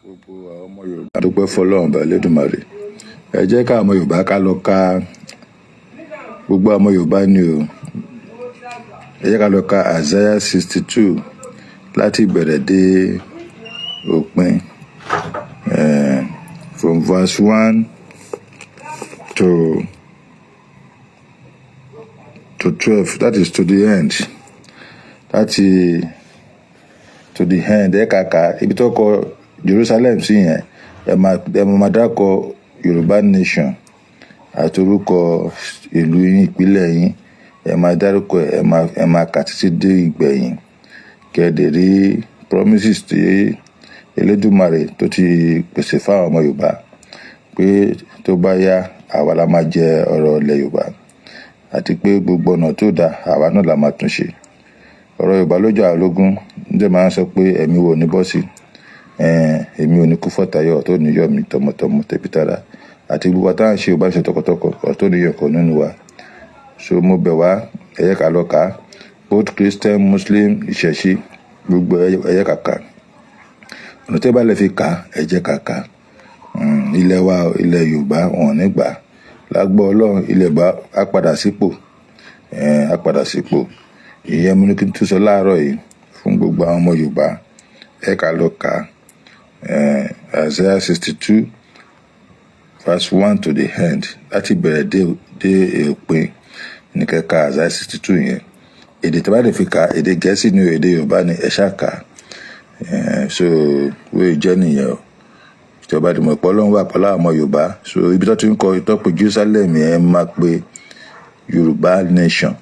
gbogbo àwọn ọmọ Yorùbá dúpẹ́ fọ́lọ́run bá Elédùmarè. Ẹ jẹ́ ká ọmọ Yorùbá ká lọ ka gbogbo ọmọ Yorùbá ni o. Ẹ jẹ́ ká lọ ka Isaiah 62 láti ìbẹ̀rẹ̀ dé òpin, from verse 1 to 12, that is to the end. To the end. Ẹ kàkà ibi tó kọ Jerusalem sí yẹn, ẹ máa dákọ Yorùbá nation àti orúkọ ìlú yín, ìpínlẹ̀ yín, ẹ máa dárúkọ ẹ máa kà títí dé ìgbẹ̀yìn. Kẹ́ẹ̀dẹ̀ rí promises tí Elédùmarè tó ti pèsè fáwọn ọmọ Yorùbá pé tó bá yá àwa la máa jẹ ọ̀rọ̀ ilẹ̀ Yorùbá, àti pé gbogbo ọ̀nà tó dá àwa náà la máa tún ṣe. Ọ̀rọ̀ Yorùbá ló jà lógún, ǹjẹ́ máa ń sọ pé ẹ̀mí wo ní bọ́sì, èmi ò ní kú fọ́tayọ̀ tó ní yọ̀ mí tọmọtọmọ tẹbítara, àti gbogbo tá à ń ṣe Yorùbá ṣe tọkọtọkọ tó ní yọ̀ kọ́ nínú wa. So mo bẹ̀ wá, ẹ jẹ́ ká lọ kà, both Christian, Muslim, ìṣẹ̀ṣe, gbogbo ẹ jẹ́ ká kà. Ọ̀nà tí ẹ bá lè fi kà, ẹ jẹ́ ká kà. Ilẹ̀ wa, ilẹ̀ Yorùbá wọn ò ní gbà. Lágbọ́ Ọlọ́run, ilẹ̀ bá á padà sípò, á padà sípò. Ìyẹn mo ní kí n tún sọ láàárọ̀ yìí fún gbogbo àwọn ọmọ Yorùbá. Ẹ ká lọ kà Isaiah 62 verse 1 to the end, láti bẹ̀rẹ̀ dé òpin ní kẹ́ka Isaiah 62 yẹn. Èdè tí a bá lè fi kà, èdè Gẹ̀ẹ́sì ni o, èdè Yorùbá ni ẹ ṣáà kà. So wéè jẹ́ nìyẹn o. Ìjọba dìmọ̀ pé Ọlọ́run wà pẹ̀lú àwọn ọmọ Yorùbá. So ibi tó ti ń kọ ìtọ́pọ̀ Jerusalem yẹn máa pe Yorùbá nation.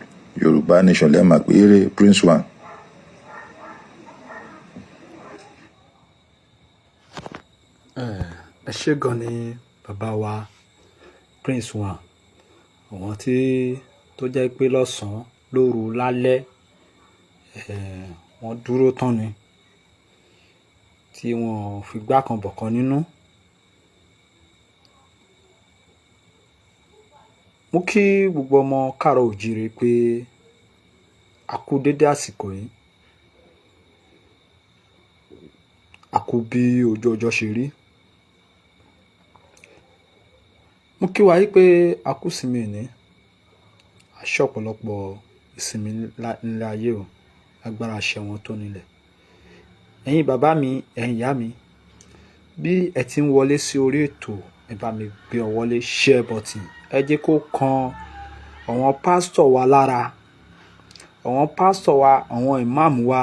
Yorùbá nation lẹ́ẹ̀ máa pe eré Prince One. Ẹ ṣé gan ni bàbá wa Prince One, àwọn tó jẹ́ pé lọ́sàn-án lóru lálẹ́ wọ́n dúró tán ni, tí wọ́n fi gbá kan bọ̀kan nínú. Mo kí gbogbo ọmọ káàárọ̀ oòjíire pé a kú dédé àsìkò yìí, a kú bí ojú ọjọ́ ṣe rí. Mo kí wa yí pé a kú sinmi ìní, a ṣe ọ̀pọ̀lọpọ̀ ìsinmi nílé ayé o, agbára ṣe wọn tó nílẹ̀. Ẹ̀yin bàbá mi, ẹ̀yin ìyá mi, bí ẹ ti ń wọlé sí orí ètò, ẹ bá mi gbé ọwọ́ lé share button. Ẹ jẹ́ kó kan àwọn pásítọ̀ wa lára, àwọn pásítọ̀ wa, àwọn ìmáàmù wa,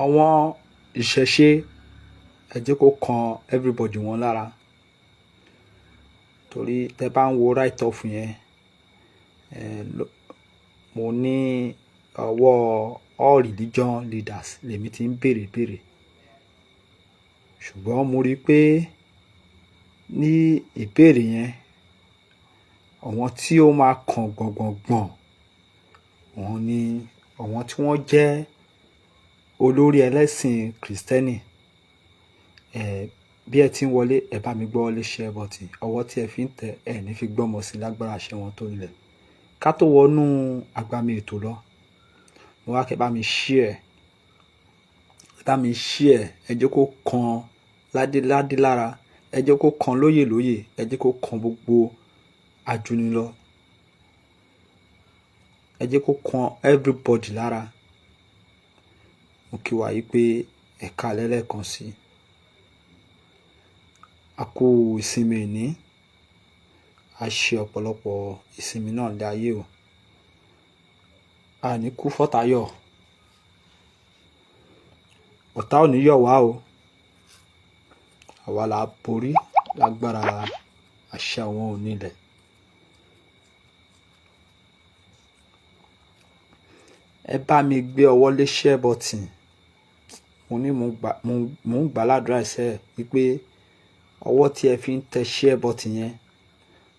àwọn ìṣẹ̀ṣe, ẹ jẹ́ kó kan everybody wọn lára. Torí tẹ́ bá ń wo right off yẹn, mo ní ọwọ́ all religion leaders lèmi ti ń béèrè. Ṣùgbọ́n mo rí pé ní ìbéèrè yẹn, àwọn tí ó máa kàn gbọ̀ngbọ̀ngbọ̀n, wọ́n ní àwọn tí wọ́n jẹ́ olórí ẹlẹ́sìn Kristẹni. Bí ẹ ti ń wọlé, ẹ bá mi gbọ́ wọlé share button. Ọwọ́ tí ẹ fi ń tẹ, ẹ ní fi gbọ́mọ sí lágbára ṣe wọn tó nílẹ̀. Ká tó wọnú agbami ètò lọ, mo wá kẹ́ bá mi share, ẹ jẹ́ kó kan ládé lára, ẹ jẹ́ kó kan lóyè, ẹ jẹ́ kó kan gbogbo ajuni lọ, ẹ jẹ́ kó kan everybody lára. Mo kí wa yí pé ẹ káalẹ́ lẹ́ẹ̀kan sí. A kú ìsinmi ìní, a ṣe ọ̀pọ̀lọpọ̀ ìsinmi náà lé ayé o. A ní kú fọ́tayọ̀, ọ̀tá ò ní yọ̀ wá o. Àwa la borí lágbára àṣẹ àwọn onílẹ̀. Ẹ bá mi gbé ọwọ́ lé share button. Mo ní mo ń gbà ládùúrà ẹsẹ̀ wípé ọwọ́ tí ẹ fi ń tẹ share button yẹn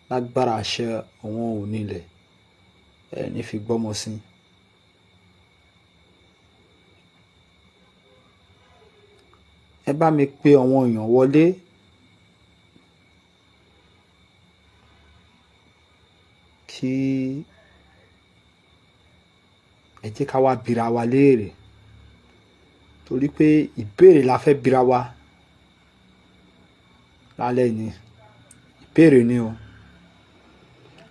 lágbára àṣẹ àwọn onílẹ̀, ẹ ní fi gbọ́mọ sí. Ẹ bá mi pè àwọn èèyàn wọlé. Kí ẹ jẹ́ ká wá bira wa léèrè. torí pé ìbéèrè la fẹ́ bira wa lálẹ́ ni. Ìbéèrè ni o,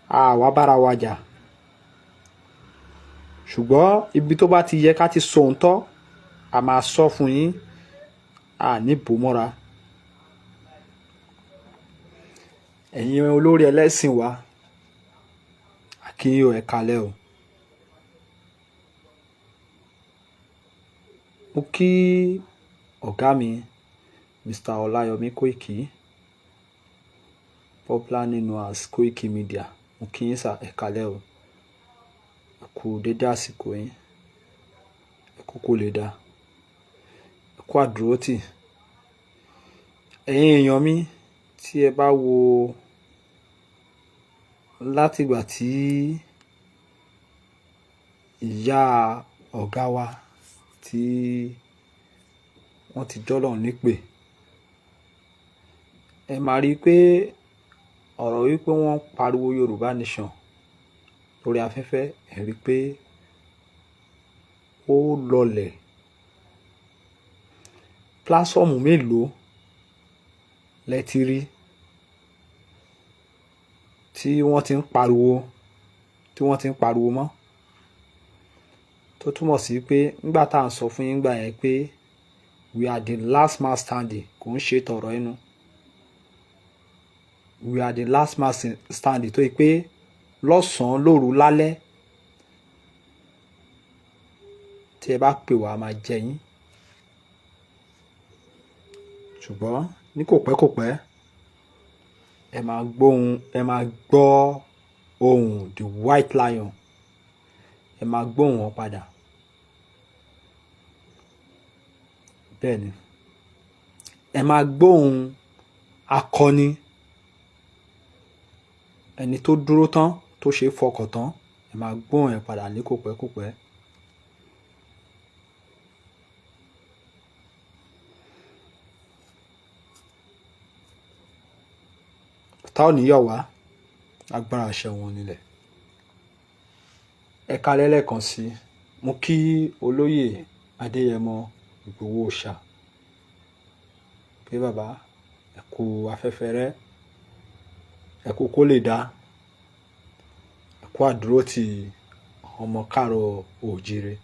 àwa bára wa jà, ṣùgbọ́n ibi tó bá ti yẹ ká ti sọ òótọ́ a máa sọ fún yín, a ní bò mọ́ra. Ẹ̀yin olórí ẹlẹ́sìn wa, a kí yín o, ẹ káalẹ́ o. Mo kí ọ̀gá mi Mr. Olayomi Koiki, popularly known as Koikimedia. Mo kí yín sà, ẹ káalẹ́ o. Ẹ kú dédé àsìkò yín, ẹ kúkú lè dá, ẹ kú àdúrótì. Ẹ̀yin èèyàn mi, tí ẹ bá wo látìgbà tí ìyá ọ̀gá wa tí wọ́n ti jọ́lọ́run nípè, ẹ máa rí i pé ọ̀rọ̀ wípé wọ́n pariwo Yorùbá Nation lórí afẹ́fẹ́, ẹ rí i pé ó lọlẹ̀. Pílásọ́ọ̀mù mélòó lẹ ti rí tí wọ́n ti ń pariwo mọ́, tó túmọ̀ sí pé nígbà tá à ń sọ fún yín gbà yẹn pé we are the last man standing, kò ń ṣe tọ̀rọ̀ ẹnu. We are the last man standing, tó yẹ pé lọ́sàn-án lóru lálẹ́ tí ẹ bá pè wá máa jẹ yín. Ṣùgbọ́n ní kò pẹ́ ẹ máa gbọ́ ohùn the white lion, ẹ máa gbóhùn wọn padà. Bẹ́ẹ̀ ni, ẹ máa gbóhùn akọni, ẹni tó dúró tán, tó ṣe fọkàn tán, ẹ máa gbóhùn ẹ padà ní kò pẹ́. Tá ò ní yọ̀ wá, agbára àṣẹ wọn nílẹ̀. Ẹ káalẹ́ lẹ́ẹ̀kan sí, mo kí olóyè Adéyẹmọ Ìgbòho Òòṣà pé bàbá ẹ kú afẹ́fẹ́ rẹ́, ẹ kú kó lè dá, ẹ kú àdúrótì ọmọ káàárọ̀ oòjíire.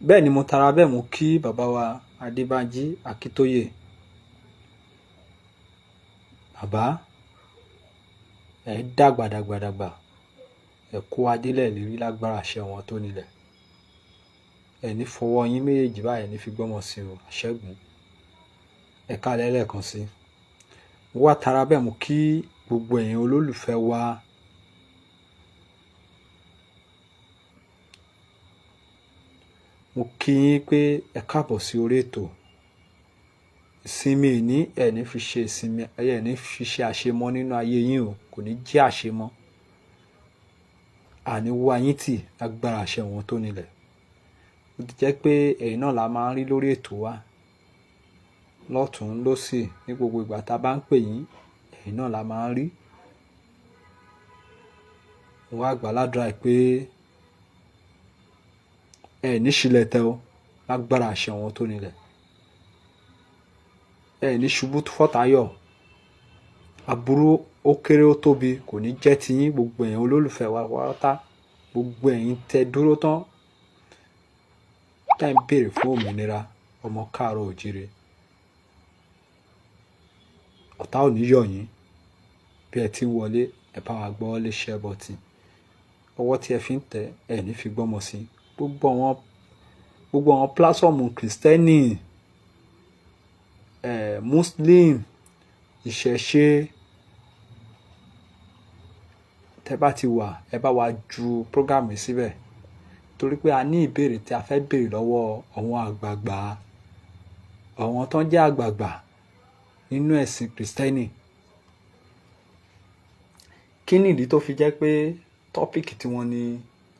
Bẹ́ẹ̀ ni mo tara bẹ́ẹ̀ mo kí bàbá wa Adébánjí Akíntóyè. Bàbá ẹ dàgbàdàgbà, ẹ kó adélẹ̀ lérí lágbára àṣẹ wọn tó nílẹ̀. Ẹ ní fọwọ́ yín méjèèjì báyìí ní fi gbọ́mọ sí o, àṣẹ́gun. Ẹ káalẹ́ lẹ́ẹ̀kan sí. Mo wá tara bẹ́ẹ̀ mo kí gbogbo ẹ̀yin olólùfẹ́ wa. Mo kí yín pé ẹ káàbọ̀ sí orí ètò. Ìsinmi ìní ẹ ní fi ṣe ìsinmi, ẹ ní fi ṣe àṣemọ́ nínú ayé yín o, kò ní jẹ́ àṣemọ́. Àní wá yín tì lágbára àṣẹ wọn tó nílẹ̀. Ó ti jẹ́ pé ẹ̀yin náà la máa ń rí lórí ètò wa lọ́tùn lósì, ní gbogbo ìgbà tá a bá ń pè yín, ẹ̀yin náà la máa ń rí. Mo wá gbàládùra pé ẹ ní ṣílẹ̀ tẹ́ o lágbára àṣẹ wọn tó nílẹ̀. Ẹ ní ṣubú fọ́tayọ̀, aburú ó kéré ó tóbi kò ní jẹ́ ti yín. Gbogbo ẹ̀yin olólùfẹ́ wa wáátá, gbogbo ẹ̀yin tẹ́ dúró tán tá ń béèrè fún òmìnira ọmọ káàárọ̀ oòjíire. Ọ̀tá ò ní yọ̀ yín bí ẹ ti ń wọlé, ẹ bá wa gbọ́ lé share button. Ọwọ́ tí ẹ fi ń tẹ̀ ẹ ní fi gbọ́mọ sí. Gbogbo àwọn pílásọ̀mù kìrìsìtẹ́nì, muslim, ìṣẹ̀ṣe, tẹ́ bá ti wà ẹ bá wa ju prógámù síbẹ̀, torí pé a ní ìbéèrè tí a fẹ́ béèrè lọ́wọ́ àwọn àgbààgbà, àwọn tó ń jẹ́ àgbààgbà nínú ẹ̀sìn kìrìsìtẹ́nì. Kí nìdí tó fi jẹ́ pé tọ́pìkì tí wọ́n ní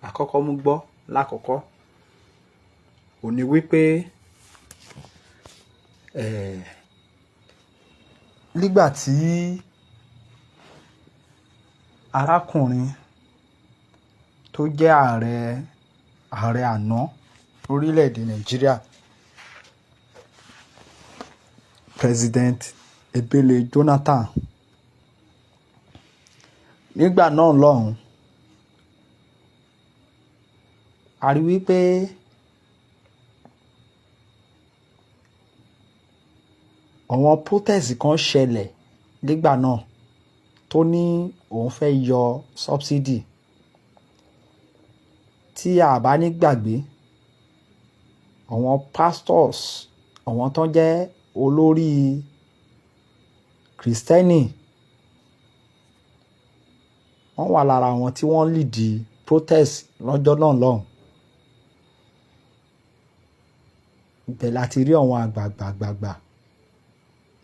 àkọ́kọ́ mú gbọ́ lákọ̀ọ́kọ́ ò ní wípé nígbà tí arákùnrin tó jẹ́ ààrẹ ààrẹ àná orílẹ̀-èdè Nàìjíríà President Ebele Jonathan. Nígbà náà lọ́hùn, a rí wípé àwọn protest kan ṣẹlẹ̀ nígbà náà tó ní òun fẹ́ yọ subsidy. Tí a bá ní gbàgbé, àwọn pastors, àwọn tó jẹ́ olórí Kristẹni, wọ́n wà lára àwọn tí wọ́n lead protest lọ́jọ́ náà lọ́hùn. Ibẹ̀ láti rí àwọn àgbààgbà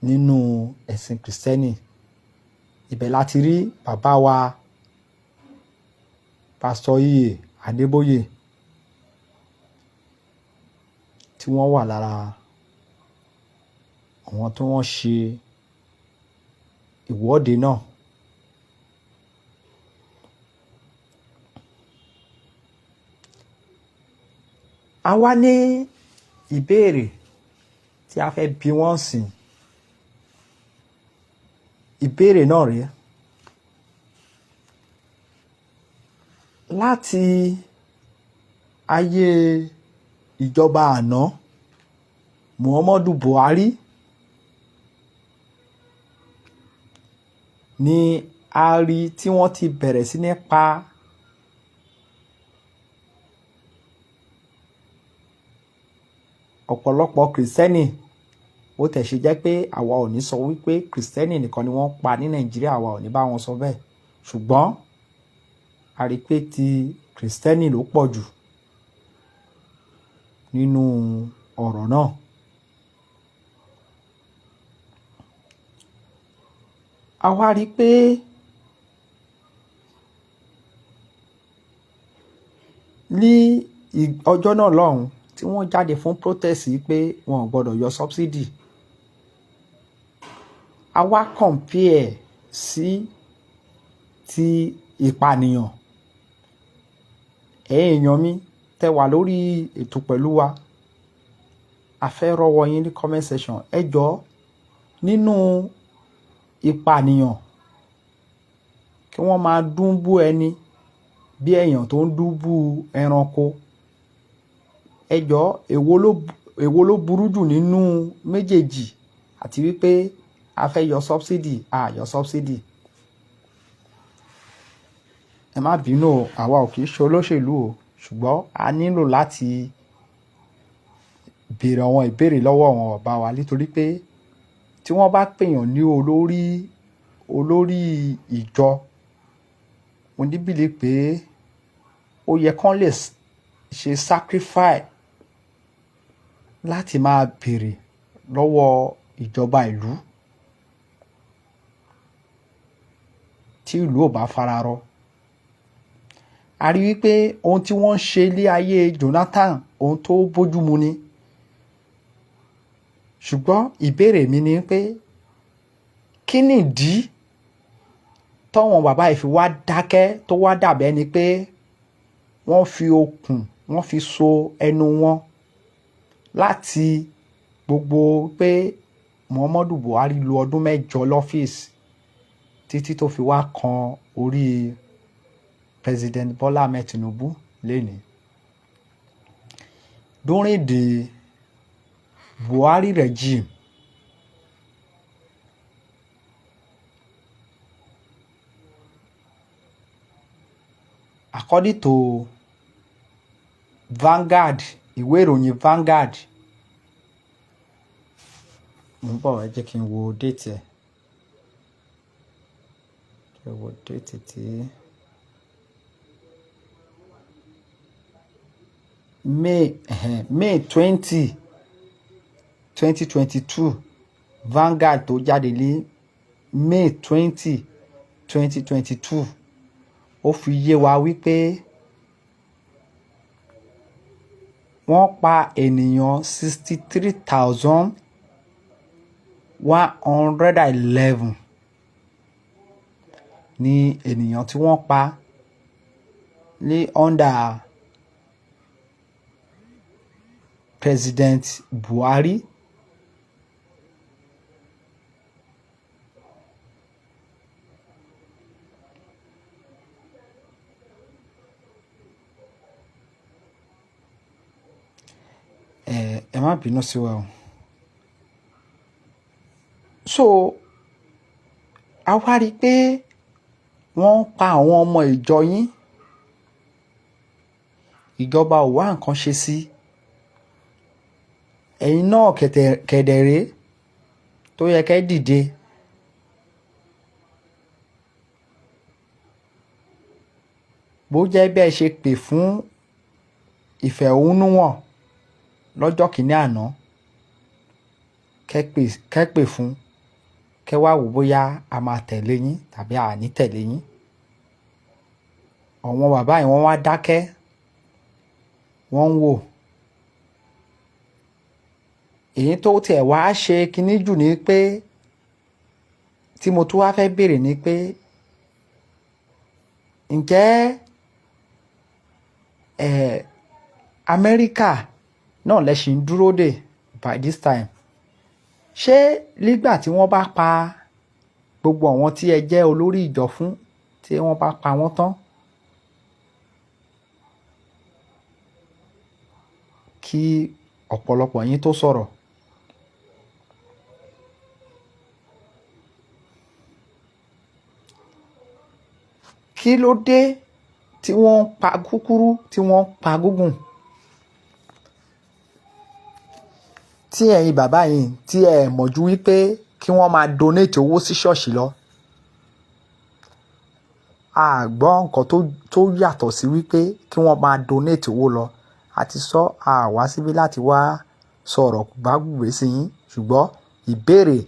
nínú ẹ̀sìn Kristẹni. Ibẹ̀ láti rí bàbá wa Pastor Iye Adébóyè tí wọ́n wà lára àwọn tí wọ́n ṣe ìwọ́de náà. A wá ní ìbéèrè tí a fẹ́ bi wọ́n sìn. Ìbéèrè náà rèé: láti ayé ìjọba àná Muhammadu Buhari ni a rí tí wọ́n ti bẹ̀rẹ̀ sí ní pa ọ̀pọ̀lọpọ̀ Kristẹni. Ó tẹ̀ ṣe jẹ́ pé àwa ò ní sọ wípé Kristẹni nìkan ni wọ́n pa ní Nàìjíríà, àwa ò ní bá wọn sọ bẹ́ẹ̀. Ṣùgbọ́n a rí pé ti Kristẹni ló pọ̀ jù nínú ọ̀rọ̀ náà. A wá rí pé ní ọjọ́ náà lọ́hùn tí wọ́n jáde fún protest yìí pé wọn ò gbọ́dọ̀ yọ subsidy. A wá compare sí ti ìpànìyàn. Èèyàn mi tẹ́ wà lórí ètò pẹ̀lú wa, a fẹ́ rọ́wọ́ yín ní comment section. Ẹ jọ̀ọ́, nínú ìpànìyàn kí wọ́n máa dúnbú ẹni bí èèyàn tó ń dúnbú ẹranko. Ẹ jọ̀ọ́, èwo ló burú jù nínú méjèèjì? Àti wípé a fẹ́ yọ subsidy, a yọ subsidy. Ẹ má bínú o, àwa ò kì í ṣe olóṣèlú o, ṣùgbọ́n a nílò láti béèrè àwọn ìbéèrè lọ́wọ́ àwọn bàbá wa, nítorí pé tí wọ́n bá pèèyàn ní olórí ìjọ, mo níbìlì pé ó yẹ kán lè ṣe sacrifice láti máa béèrè lọ́wọ́ ìjọba ìlú tí ìlú ò bá fararọ. A rí wípé ohun tí wọ́n ń ṣe lé ayé Jonathan, ohun tó bójúmu ni. Ṣùgbọ́n ìbéèrè mi ni pé kí nìdí tọ́wọn bàbá yìí fi wá dákẹ́, tó wá dàbẹ́ ni pé wọ́n fi okùn, wọ́n fi so ẹnu wọn láti gbogbo pé Muhammadu Buhari lo ọdún 8 lọ́fíìsì títí tó fi wá kan orí President Bola Ahmed Tinubu lénìí. During the Buhari regime, according to Vanguard, ìwé ìròyìn Vanguard, mo ń bọ̀, ẹ jẹ́ kí n wo déètì ẹ̀. Ẹ wo déètì tí May 20, 2022, Vanguard tó jáde ní May 20, 2022, ó fi yé wa wípé wọ́n pa ènìyàn 63,111 ní ènìyàn tí wọ́n pa ní under President Buhari. Ẹ má bínú sí wa o. So a wá rí i pé wọ́n ń pa àwọn ọmọ ìjọ yín, ìjọba ò wá nǹkan ṣe sí. Ẹ̀yin náà kẹ̀dẹ̀rẹ́ tó yẹ kẹ́ dìde. Bó jẹ́ bẹ́ẹ̀ ṣe pè fún ìfẹ̀hónúhàn lọ́jọ́ kìíní àná, kẹ́ pè fún, kẹ́ wá wò bóyá a máa tẹ̀lé yín tàbí a ní tẹ̀lé yín. Àwọn bàbá yìí wọ́n wá dákẹ́, wọ́n ń wò. Èyí tó tiẹ̀ wá ṣe kinní jù ni pé, tí mo tún wá fẹ́ béèrè ni pé, ǹjẹ́ Amẹ́ríkà náà lẹ ṣì ń dúró dè by this time? Ṣé nígbà tí wọ́n bá pa gbogbo àwọn tí ẹ jẹ́ olórí ìjọ fún, tí wọ́n bá pa wọ́n tán, kí ọ̀pọ̀lọpọ̀ yín tó sọ̀rọ̀? Kí ló dé tí wọ́n ń pa kúkúrú, tí wọ́n ń pa gúngùn? Tí ẹ̀yin bàbá yìí tí ẹ mọ̀jú wípé kí wọ́n máa donate owó sí ṣọ́ọ̀ṣì lọ. A gbọ́ nǹkan tó yàtọ̀ sí wípé kí wọ́n máa donate owó lọ. A ti sọ, a wá síbí láti wá sọ̀rọ̀ gbàgbé sí yín, ṣùgbọ́n ìbéèrè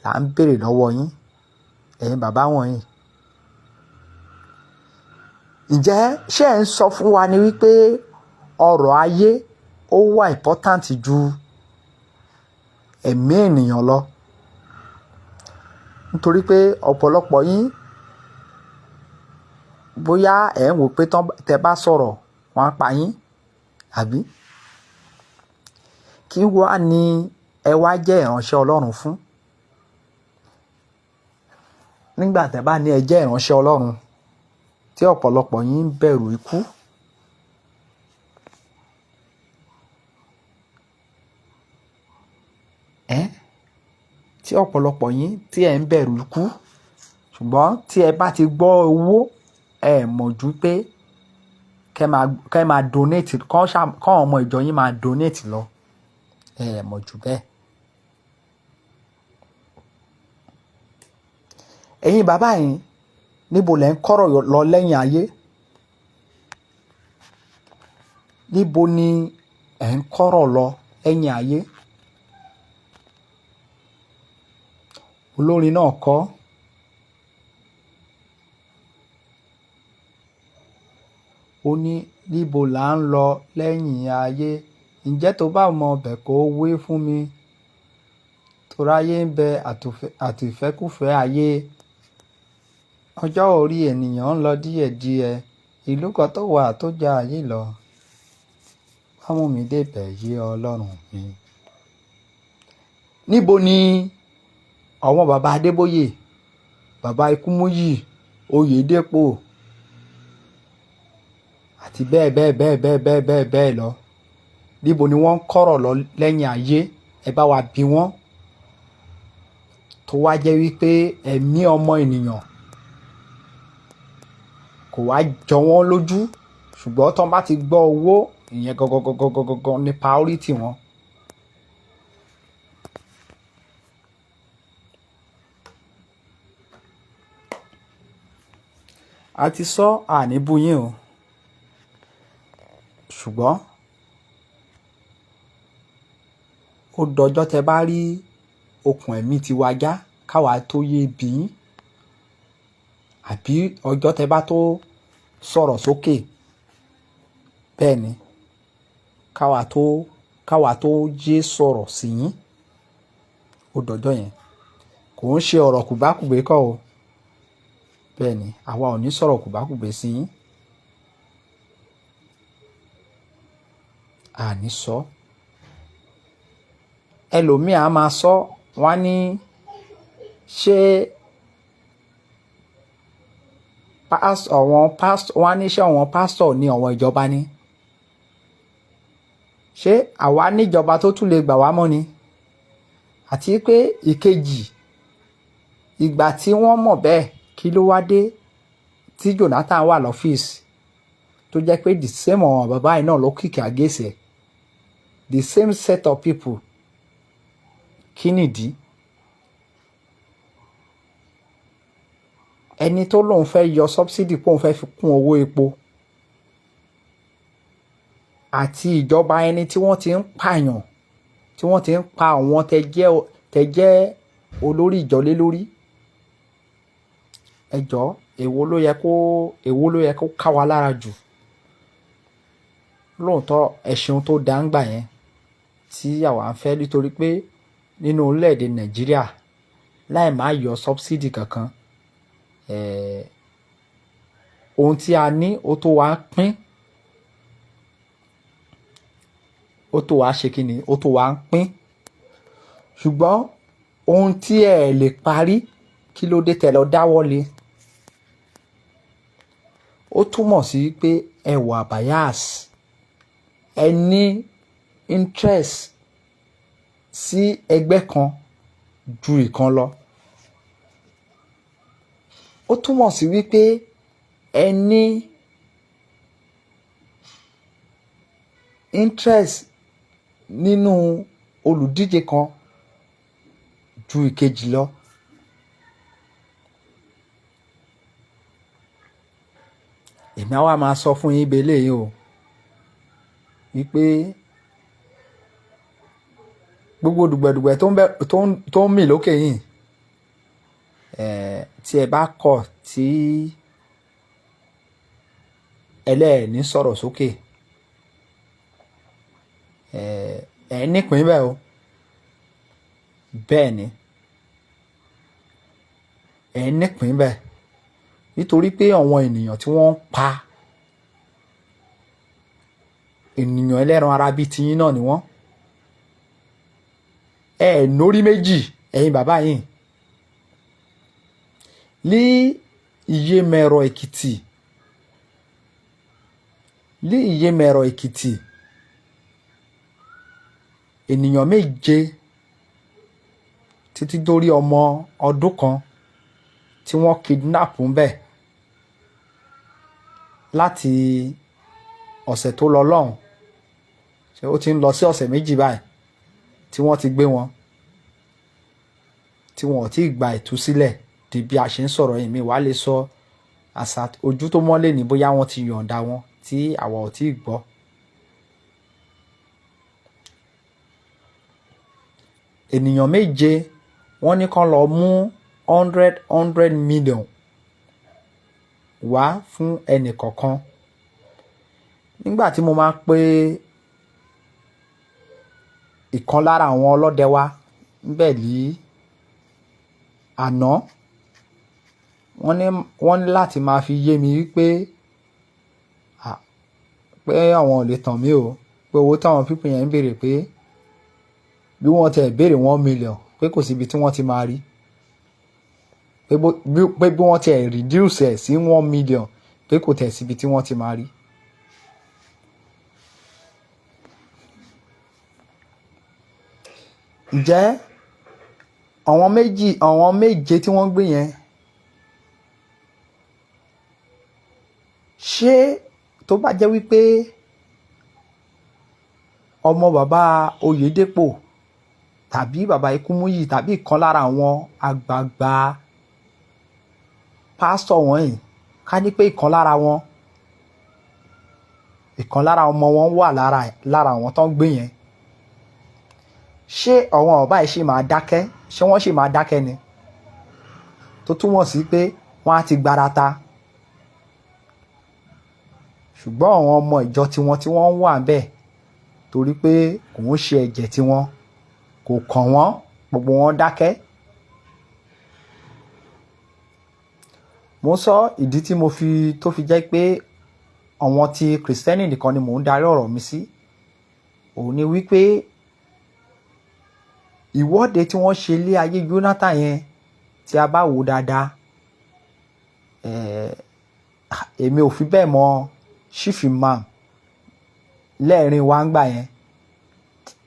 là ń béèrè lọ́wọ́ yín, ẹ̀yin bàbá wọ̀nyí. Ǹjẹ́ ṣé ẹ̀ ń sọ fún wa ni wípé ọrọ̀ ayé ó wà important ju ẹ̀mí ènìyàn lọ? Nítorí pé ọ̀pọ̀lọpọ̀ yín, bóyá ẹ̀ ń wò pé tẹ́ bá sọ̀rọ̀ wọ́n á pa yín, àbí? Kí wá ni ẹ wá jẹ́ ìránṣẹ́ Ọlọ́run fún? Nígbà tẹ́ bá ní ẹ jẹ́ ìránṣẹ́ Ọlọ́run, tí ọ̀pọ̀lọpọ̀ yín ń bẹ̀rù ikú. Tí ọ̀pọ̀lọpọ̀ yín tí ẹ ń bẹ̀rù ikú, ṣùgbọ́n tí ẹ bá ti gbọ́ owó, ẹ mọ̀jú pé kẹ́ máa donate, kọ́ ọmọ ìjọ yín máa donate lọ. Ẹ mọ̀jú bẹ́ẹ̀. Ẹ̀yin bàbá yìí, níbo lẹ̀ ń kọ́rọ̀ lọ lẹ́yìn ayé? Níbo ni ẹ̀ ń kọ́rọ̀ lọ lẹ́yìn ayé? Olórin náà kọ, ó ní níbo là ń lọ lẹ́yìn ayé? Ǹjẹ́ tó bá mọ ọbẹ̀ kó wé fún mi? Toráyé ń bẹ àtìfẹ́kùfẹ́ ayé. Ọjọ́ orí ènìyàn ń lọ díẹ̀díẹ̀. Ìlú kan tó wà tó já ayé lọ. Wá mú mi débẹ̀ yé Ọlọ́run mi. Níbo ni àwọn bàbá Adébóyè, bàbá Ikúmúyì, Oyèdépò àti bẹ́ẹ̀ lọ? Níbo ni wọ́n ń kọ́rọ̀ lọ lẹ́yìn ayé? Ẹ bá wa bi wọ́n. Tó wá jẹ́ wípé ẹ̀mí ọmọ ènìyàn kò wá jọ wọ́n lójú, ṣùgbọ́n tán bá ti gbọ́ owó, ìyẹn gangan ní priority wọn. A ti sọ àní bú yín o, ṣùgbọ́n ó dọjọ́ tẹ bá rí okùn ẹ̀mí tiwa já káwa tó yé bí yín, àbí ọjọ́ tẹ bá tó sọ̀rọ̀ sókè. Bẹ́ẹ̀ ni, káwa tó yé sọ̀rọ̀ sí yín, ó dọjọ́ yẹn. Kò ń ṣe ọ̀rọ̀ kùbákùgbé kọ́ o. Bẹ́ẹ̀ ni, àwa ò ní sọ̀rọ̀ kùbákùgbé sí yín. Àní sọ. ẹlòmíì á máa sọ wá ní ṣé àwọn pásítọ̀ ní àwọn ìjọba ní ṣé àwa níjọba tó tún lè gbà wá mọ́ ni? Àti pé ìkejì, ìgbà tí wọ́n mọ̀ bẹ́ẹ̀ kí ló wá dé tí Jonathan wà lọ́fíìsì tó jẹ́ pé the same ọ̀hún bàbá yìí náà ló kìkì àgẹ́sẹ̀, the same set of people. Kí nìdí? Ẹni tó lóun fẹ́ yọ subsidy pé òun fẹ́ fi kún owó epo, àti ìjọba ẹni tí wọ́n ti ń pààyàn, tí wọ́n ti ń pa àwọn tẹ jẹ́ olórí ìjọlé lórí. Ẹ jọ̀ọ́, èwo ló yẹ kó ká wa lára jù? Lóòótọ́ ẹ̀sìn tó dáńgbà yẹn tí àwa ń fẹ́, nítorí pé nínú orílẹ̀-èdè Nàìjíríà láì má yọ subsidy kankan, ohun tí a ní ó tó wá pín, ó tó wá ṣe kí ni, ó tó wá ń pín. Ṣùgbọ́n ohun tí ẹ lè parí, kí ló dé tẹ́ lọ dáwọ́lé? Ó túmọ̀ sí pé ẹ wà bias, ẹ ní interest sí ẹgbẹ́ kan ju ìkan lọ. Ó túmọ̀ sí wípé ẹ ní interest nínú olùdíje kan ju ìkejì lọ. Èmi á wá máa sọ fún yín belé yìí o, wípé gbogbo dùgbẹ̀dùgbẹ̀ tó ń mì lókè yìí, tí ẹ bá kọ̀ tí ẹlẹ́ẹ̀ní sọ̀rọ̀ sókè, ẹ nípìn bẹ́ẹ̀ o. Bẹ́ẹ̀ ni, ẹ nípìn bẹ́ẹ̀, nítorí pé àwọn ènìyàn tí wọ́n ń pa ènìyàn ẹlẹ́ran ara bíi tiyín náà ni wọ́n. Ẹ nórí méjì ẹ̀yin bàbá yìí. Ní Ìyèmẹ̀rọ Èkìtì, ènìyàn méje títí dórí ọmọ ọdún kan tí wọ́n kidnap ń bẹ̀ láti ọ̀sẹ̀ tó lọ lọ́hùn. Ṣé ó ti ń lọ sí ọ̀sẹ̀ méjì báyìí tí wọ́n ti gbé wọn, tí wọn ò tí ì gba ìtúsílẹ̀ di bí a ṣe ń sọ̀rọ̀ yìí. Mi wá lè sọ àṣà ojú tó mọ́lé ní bóyá wọ́n ti yọ̀ǹda wọn tí àwa ò tí ì gbọ́. Ènìyàn méje wọ́n ní kán lọ mú 100 million wá fún ẹnì kọ̀ọ̀kan. Nígbà tí mo máa pe ìkan lára àwọn ọlọ́dẹ wa níbẹ̀ ní àná, wọ́n ní láti máa fi yé mi wípé pé àwọn ò lè tàn mí o, pé owó táwọn pípì yẹn ń béèrè pé bí wọ́n tẹ̀ béèrè 1 million pé kò síbi tí wọ́n ti máa rí, pé bí wọ́n tẹ̀ reduce ẹ̀ sí 1 million pé kò tẹ̀ síbi tí wọ́n ti máa rí. Ǹjẹ́ àwọn méje tí wọ́n gbé yẹn, ṣé tó bá jẹ́ wípé ọmọ bàbá Oyèdépò tàbí bàbá Ikúmúyì tàbí ìkan lára àwọn àgbààgbà pásítọ̀ wọ̀nyí, ká ní pé ìkan lára ọmọ wọn wà lára àwọn tó ń gbé yẹn, ṣé àwọn ọ̀bá yìí ṣì máa dákẹ́? Ṣé wọ́n ṣì máa dákẹ́ ni? Tó túmọ̀ sí pé wọ́n á ti gbarata. Ṣùgbọ́n àwọn ọmọ ìjọ tiwọn tí wọ́n wà ń bẹ̀, torí pé kò ń ṣe ẹ̀jẹ̀ tiwọn, kò kàn wọ́n, gbogbo wọn dákẹ́. Mo sọ ìdí tí tó fi jẹ́ pé àwọn ti Kristẹni nìkan ni mò ń darí ọ̀rọ̀ mi sí, òun ni wípé ìwọ́de tí wọ́n ṣe lé ayé Jonathan yẹn tí a bá wò dáadáa èmi ò fi bẹ́ẹ̀ mọ chief imam lẹ́ẹ̀rin wa ń gbà yẹn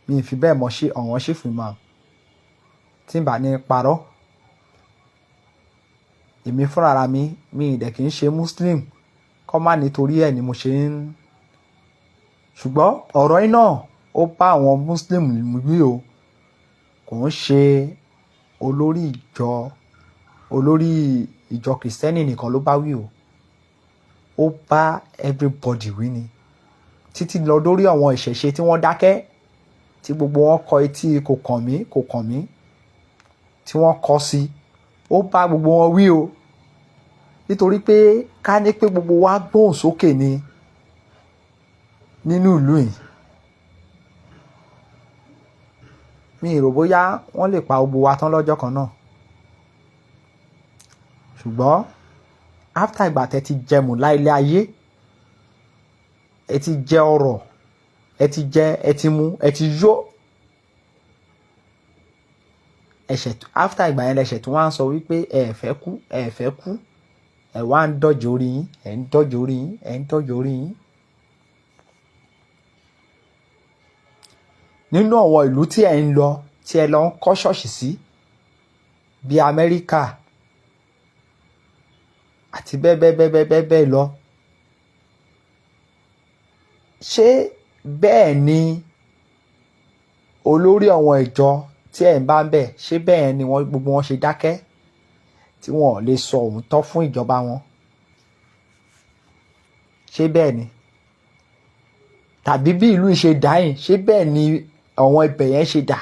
mi ì fi bẹ́ẹ̀ mọ ọ̀wọ́n chief imam tí n bá ní parọ́ èmi fúnra mi ì dẹ̀ kì í ṣe muslim kọ́ má nítorí ẹ̀ ni mo ṣe ń ṣùgbọ́n ọ̀rọ̀ yìí náà ó bá àwọn muslim wí o kò ń ṣe olórí ìjọ kìrìsìtẹ́nì nìkan ló bá wí o ó bá everybody wí ni títí lọ lórí àwọn ìṣẹ̀ṣe tí wọ́n dákẹ́ tí gbogbo wọn kọ etí kò kàn mí tí wọ́n kọ sí ó bá gbogbo wọn wí o nítorí pé ká ní pé gbogbo wa gbóhùn sókè ni nínú ìlú yìí mi ì rò bóyá wọ́n lè pa gbogbo wa tán lọ́jọ́ kan náà ṣùgbọ́n after ìgbà tẹ́ ti jẹ mùlá ilé ayé ẹ ti jẹ ọrọ̀ ẹ ti jẹ ẹ ti mu ẹ ti yó ẹ̀ṣẹ̀ after ìgbà yẹn lẹ̀ṣẹ̀ tí wọ́n á sọ wípé ẹ fẹ́ kú ẹ wá ń dọ́jọ́ orí yín ẹ ń dọ́jọ́ orí yín ẹ ń dọ́jọ́ orí yín. nínú àwọn ìlú tí ẹ ń lọ tí ẹ lọ ń kọ́ ṣọ́ọ̀ṣì sí bíi Amẹ́ríkà àti bẹ́ẹ̀ lọ ṣé bẹ́ẹ̀ ni olórí àwọn ìjọ tí ẹ̀ ń bá ń bẹ̀ ṣé bẹ́ẹ̀ ni gbogbo wọn ṣe dákẹ́ tí wọn ò lè sọ òótọ́ fún ìjọba wọn ṣé bẹ́ẹ̀ ni tàbí bí ìlú ṣe dá yìí ṣé bẹ́ẹ̀ ni àwọn ibẹ̀ yẹn ṣe dà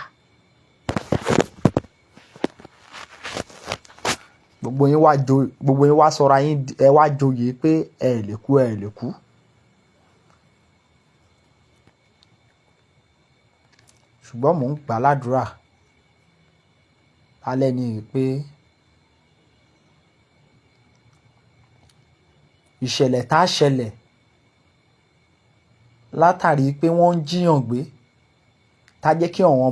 gbogbo yín wá sọra yín ẹ wá joyè pé ẹ lè kú ṣùgbọ́n mò ń gbà ládùúrà lálẹ́ ni pé ìṣẹ̀lẹ̀ tá a ṣẹlẹ̀ látàrí pé wọ́n ń jíyàn gbé tá jẹ́ kí àwọn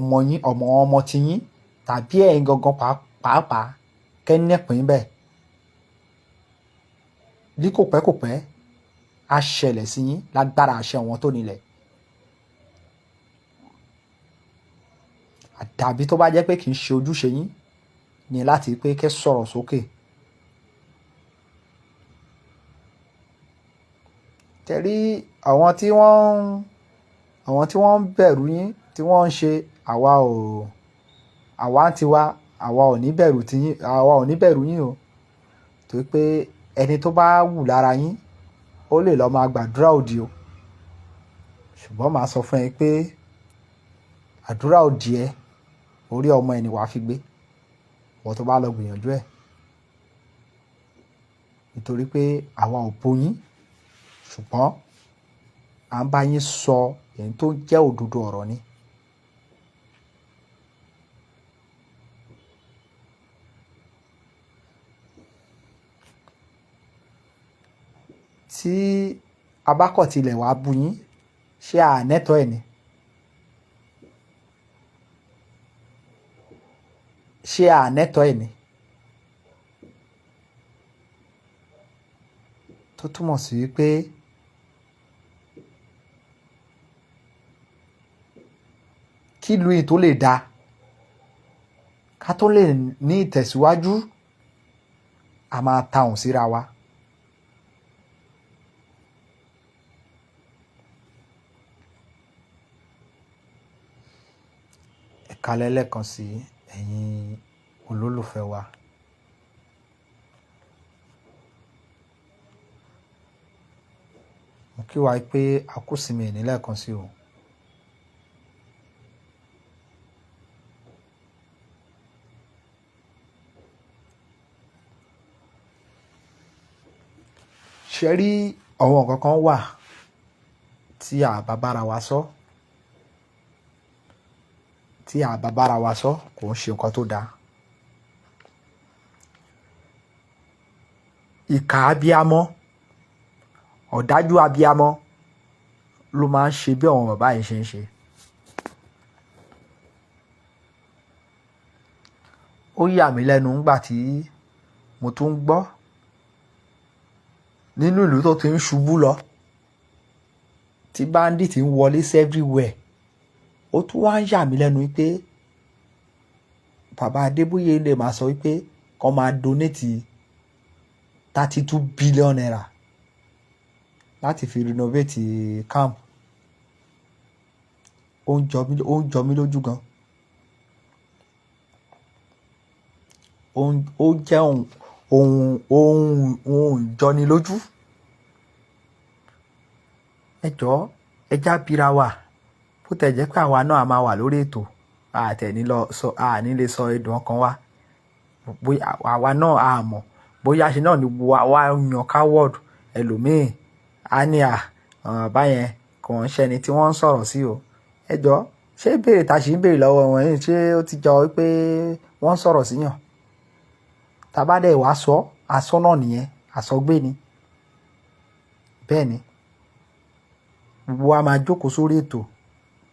ọmọ ti yín tàbí ẹ̀yin gangan pàápàá kẹ́nẹ́pìn bẹ́ẹ̀ bí kò pẹ́ á ṣẹlẹ̀ sí yín lágbára àṣẹ àwọn tó nílẹ̀ àdàbí tó bá jẹ́ pé kì í ṣe ojúṣe yín ní láti pé kẹ́ sọ̀rọ̀ sókè tẹ̀rí àwọn tí wọ́n ń bẹ̀rù yín tí wọ́n ń ṣe àwa ń tiwa àwa ò ní bẹ̀rù yín o torí pé ẹni tó bá wù lára yín ó lè lọ máa gbàdúrà òdì o ṣùgbọ́n màá sọ fún ẹ pé àdúrà òdì ẹ orí ọmọ ẹni wàá fi gbé wọ́n tó bá lọ gbìyànjú ẹ̀ nítorí pé àwa ò bóyín ṣùgbọ́n à ń bá yín sọ èyí tó jẹ́ òdodo ọ̀rọ̀ ni. tí abákọ̀ tilẹ̀ wàá bú yín ṣé ànẹ́tọ̀ ẹ̀ ni ṣé ànẹ́tọ̀ ẹ̀ ni tó túmọ̀ sí wípé kí ìlú yìí tó lè dáa ká tó lè ní ìtẹ̀síwájú a máa tahùn síra wa. Ẹ káalẹ́ lẹ́ẹ̀kan sí ẹ̀yin olólùfẹ́ wa. Mo kí wa pé a kú ìsinmi ní lẹ́ẹ̀kan sí o. Ṣé rí àwọn nǹkan kan wà tí a bá bára wa sọ kò ń ṣe nǹkan tó dáa. Ìkà abiyamọ ọ̀dájú abiyamọ ló máa ń ṣe bí àwọn bàbá yìí ṣe ń ṣe. ó yà mí lẹ́nu nígbà tí mo tún gbọ́ nínú ìlú tó ti ń ṣubú lọ tí bandit ń wọlé sí everywhere, ó tún wá ń yà mí lẹ́nu pé bàbá Adébóyè lè máa sọ wípé kó máa donate 32 billion naira láti fi renovate camp. Ó ń jọ mí lójú gan. Ó jẹ́ ohun ìjọni lójú. Ẹ jọ̀ọ́ ẹ já bira wa bó tẹ̀ jẹ́ pé àwa náà a máa wà lórí ètò àní lè sọ ẹ̀dùn ọkàn wa, bóyá àwa náà a mọ̀ bóyá ṣe náà ni wá yan coward ẹlòmíì á ní báyẹn kò ń ṣẹni tí wọ́n ń sọ̀rọ̀ sí o. Ẹ jọ̀ọ́ ṣé ìbéèrè tá a ṣì ń béèrè lọ́wọ́ wọn yìí ṣé ó ti jọ pé wọ́n ń sọ̀rọ̀ síyàn? Tàbá dẹ̀ wá sọ asọ náà nìyẹn, àsọgbé ni. Bẹ́ẹ̀ ni gbogbo wa máa jókòó sórí ètò,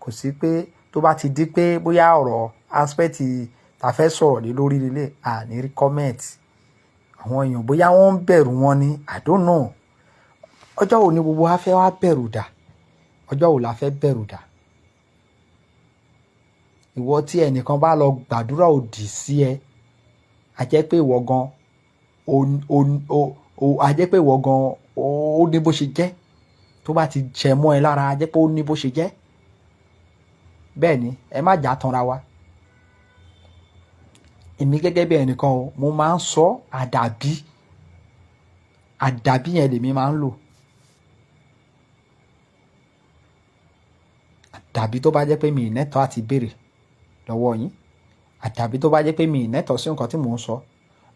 kò sí pé tó bá ti di pé bóyá ọ̀rọ̀ aspect tá fẹ́ sọ̀rọ̀ lé lórí lílé àní rí comment àwọn èèyàn bóyá wọ́n ń bẹ̀rù wọn ni, I don't know. Ọjọ́ wo ni gbogbo wa fẹ́ wá bẹ̀rù dà? Ọjọ́ wo la fẹ́ bẹ̀rù dà? Ìwọ tí ẹnìkan bá lọ gbàdúrà òdì sí ẹ, a jẹ́ pé ìwọ gan a jẹ́ pé ìwọ gan ó ní bó ṣe jẹ́. Tó bá ti jẹ mọ́ ẹ lára, a jẹ́ pé ó ní bó ṣe jẹ́. Bẹ́ẹ̀ ni ẹ má jà tanra wa. Èmi gẹ́gẹ́ bí ẹnìkan o, mo máa ń sọ àdàbí yẹn lèmi máa ń lò. Àdàbí tó bá jẹ́ pé mi ì nẹ́tọ̀ọ́ àti béèrè lọ́wọ́ yín, àdàbí tó bá jẹ́ pé mi ì nẹ́tọ̀ọ́ sí nǹkan tí mò ń sọ,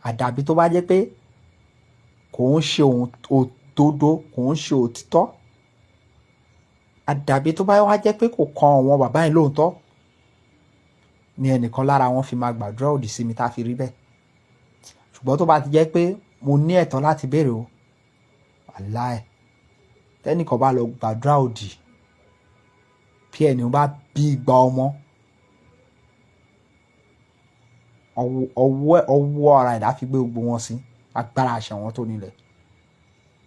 àdàbí tó bá jẹ́ pé kò ń ṣe òdodo, kò ń ṣe òtítọ́, àdàbí tó bá wá jẹ́ pé kò kan àwọn bàbá yẹn lóòótọ́ ni ẹnìkan lára wọn fi máa gbàdúrà òdì sí mi tá fi rí bẹ́ẹ̀. Ṣùgbọ́n tó bá ti jẹ́ pé mo ní ẹ̀tọ́ láti béèrè o, wàláì tẹ́nìkan bá lọ gbàdúrà òdì bí ẹni bá bí igba ọmọ, ọwọ́ ara ẹ̀dá fi gbé gbogbo wọn sí agbára àṣẹ wọn tó nílẹ̀.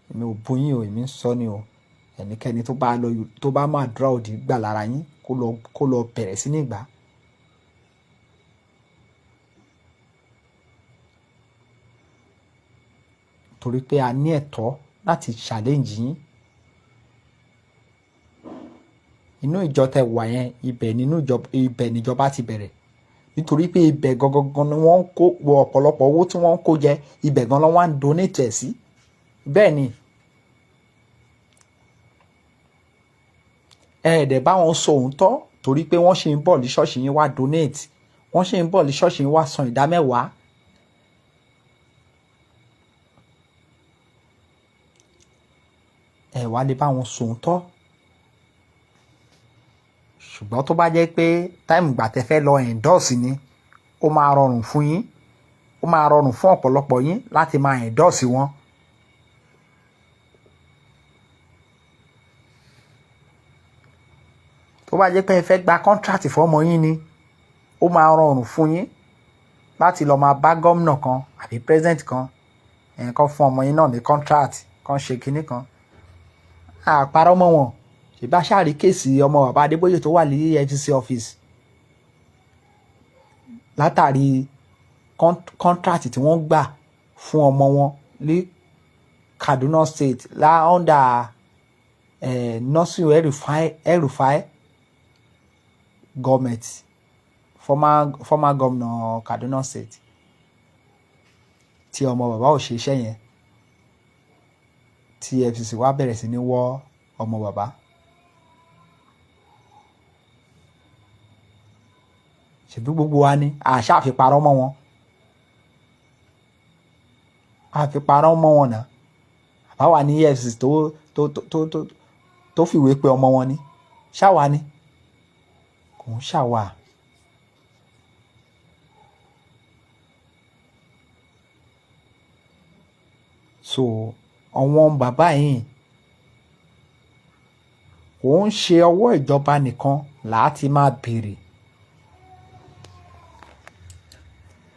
Èmi ò bú yín o, èmi ń sọ ni o. Ẹnikẹ́ni tó bá máa dúrà òdì gbà lára yín kó lọ bẹ̀rẹ̀ sí ní gbà. Torí pé a ní ẹ̀tọ́ láti challenge yín. Inú ìjọ tẹ wà yẹn, ibẹ̀ níjọba ti bẹ̀rẹ̀. Nítorí pé ibẹ̀ gangan ni wọ́n ń kó ọ̀pọ̀lọpọ̀ owó tí wọ́n ń kó jẹ, ibẹ̀ gan ló wá ń donate ẹ̀ sí. Bẹ́ẹ̀ ni ẹ̀ẹ́dẹ̀ bá wọn sọ òótọ́ torí pé wọ́n ṣe ń bọ̀ ní ṣọ́ọ̀ṣì yín wá donate, wọ́n ṣe ń bọ̀ ní ṣọ́ọ̀ṣì yín wá san ìdámẹ́wàá. Ẹ wá lè bá wọn sọ òótọ́. Ṣùgbọ́n tó bá jẹ́ pé táìmù ìgbà tẹ́ fẹ́ lọ endorse ni, ó máa rọrùn fún yín, ó máa rọrùn fún ọ̀pọ̀lọpọ̀ yín láti máa endorse wọn. Tó bá jẹ́ pé ẹ fẹ́ gba contract fọ́mọ yín ni, ó máa rọrùn fún yín láti lọ máa bá gómìnà kan àbí president kan kan fún ọmọ yín náà ní contract kan ṣe kinní kan. Àparọ́ mọ́ wọn. Ṣèbá ṣáàrí kéèsì ọmọ bàbá Adébóyè tó wà ní EFCC office látàrí contract tí wọ́n gbà fún ọmọ wọn ní Kaduna State under Nasiru El-Rufai government, former governor Kaduna State, tí ọmọ bàbá ò ṣe iṣẹ́ yẹn tí EFCC wá bẹ̀rẹ̀ sí ní wọ́ ọmọ bàbá. Ṣèbí gbogbo wa ni àṣà àfiparọ́ mọ́ wọn, àfiparọ́ mọ́ wọn náà. Àbáwá ní EFCC tó fìwé pé ọmọ wọn ni, ṣáwa ni kò ń ṣàwà. So àwọn bàbá yìí kò ń ṣe ọwọ́ ìjọba nìkan láti máa béèrè.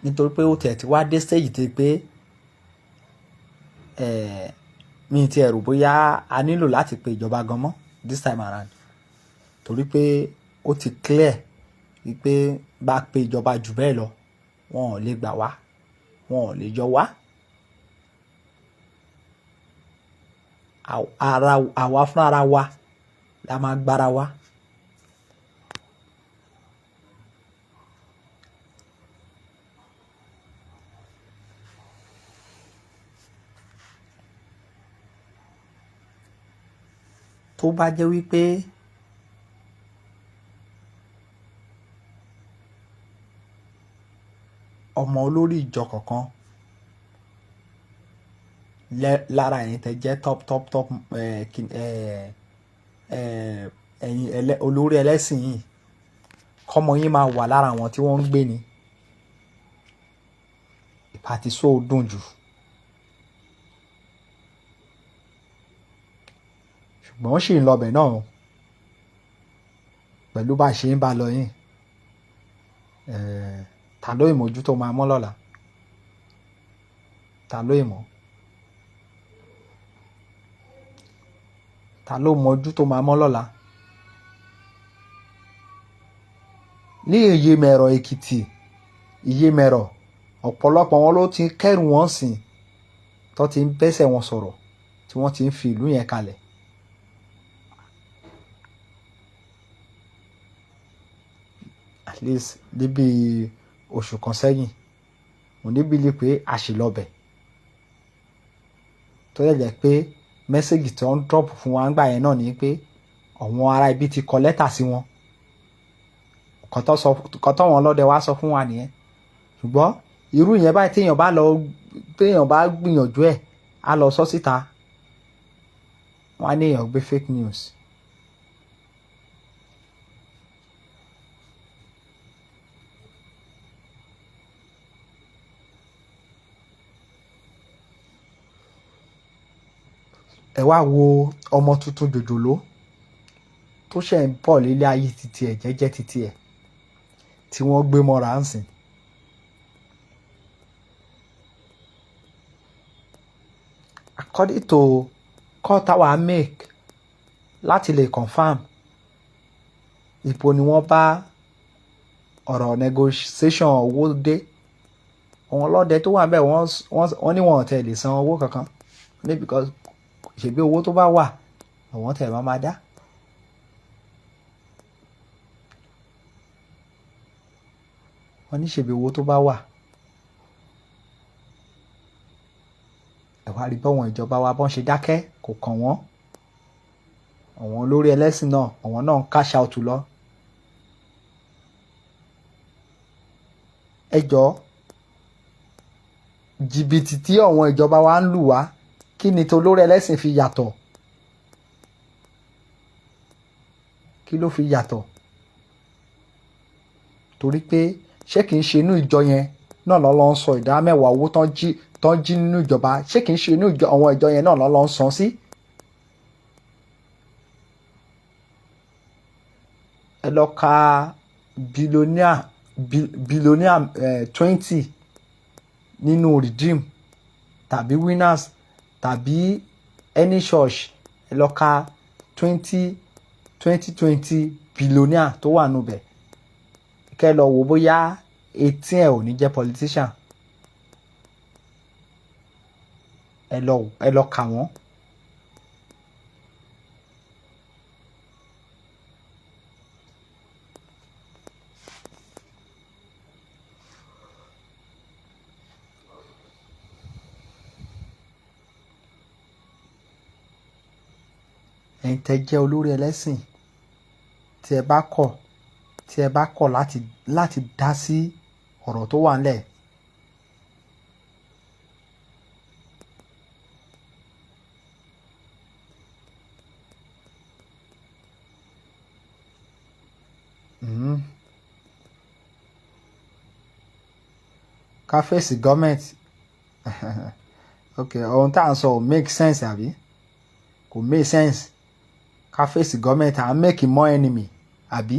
nítorí pé ó tẹ̀ ti wá dé stage tí pé mi ti ẹ̀rù bóyá a nílò láti pe ìjọba gan mọ́ this time around, torí pé ó ti clear wípé bá pe ìjọba jù bẹ́ẹ̀ lọ wọn ò lè gbà wá, wọn ò lè yọ wá. Àwa fúnra wa la máa gbára wa. Tó bá jẹ́ wípé ọmọ olórí ìjọ kankan lára ẹ̀yin tẹ́ jẹ́ top ẹ̀yin olórí ẹlẹ́sìn yìí, kọ́mọ yín máa wà lára àwọn tí wọ́n ń gbé ni, ìpàtí sóò dùn jù. ṣùgbọ́n ó sì ń lọbẹ̀ náà pẹ̀lú bá a ṣe ń bá lọ yìí. Ta ló ìmọ̀jú tó máa mọ́ lọ́la? Ta ló ìmọ̀? Ta ló mọjú tó máa mọ́ lọ́la? Ní Ìyèmẹ̀rọ̀ Èkìtì, Ìyèmẹ̀rọ̀, ọ̀pọ̀lọpọ̀ wọn ló ti kẹ́rù wọn sìn tó ti ń bẹ́sẹ̀ wọn sọ̀rọ̀ tí wọ́n ti ń fi ìlú yẹn kalẹ̀. At least níbi oṣù kan sẹ́yìn mo níbi pé a ṣì lọ́bẹ̀ tó yẹ jẹ́ pé mẹ́sẹ̀gì tó ń drop fún wa ńgbà yẹn náà ni pé àwọn ará ibi ti kọ lẹ́tà sí wọn, kọ́tọ́ wọn lọ́dẹ wá sọ fún wa nìyẹn. ṣùgbọ́n irú yẹn báyìí téèyàn bá gbìyànjú ẹ̀ á lọ sọ síta, wọ́n á ní èèyàn gbé fake news. ẹ wá wo ọmọ tuntun jòjòló tó ṣẹ̀ ń bọ̀ lílé ayé titi ẹ̀ jẹ́jẹ́ titi ẹ̀ tí wọ́n gbé mọ́ra ń sìn. According to call táwa make láti lè confam ipò ni wọ́n bá ọ̀rọ̀ negotiation owó dé. àwọn ọlọ́dẹ tó wà ń bẹ̀ wọ́n ní wọn ò tẹ̀ lè san owó kankan ní because ṣègbè owó tó bá wà àwọn tẹ̀ máa dá. wọ́n ní ṣègbè owó tó bá wà. ẹ wá rí báwọn ìjọba wa bọ́n ṣe dákẹ́, kò kàn wọ́n. àwọn olórí ẹlẹ́sìn náà àwọn náà ń cash out lọ. ẹ jọ̀ọ́ jìbìtì tí àwọn ìjọba wa ń lù wá, kí ni tó lórí ẹlẹ́sìn fi yàtọ̀? kí ló fi yàtọ̀? torí pé ṣé kìí ṣe inú ìjọ yẹn náà lọ́ ń sọ ìdá mẹ́wàá owó tán jí nínú ìjọba, ṣé kìí ṣe inú àwọn ìjọ yẹn náà lọ́ ń san sí? ẹ lọ ka billionaire 20 nínú redeem tàbí winners tàbí any church, ẹ lọ ka 20 billionaire tó wà níbẹ̀, kẹ́ lọ wò bóyá 18 ẹ̀ ò ní jẹ́ politician. ẹ lọ kà wọ́n. ẹ̀yin tẹ́ jẹ́ olórí ẹlẹ́sìn tí ẹ bá kọ̀ láti dá sí ọ̀rọ̀ tó wà ńlẹ̀, ká fèsì gọ́ọ̀mẹ̀ntì ok ohun tá à ń sọ ò make sense àbí kò make sense. ká fèsì gọ́ọ̀mẹ̀ntì à ń make more enemy àbí.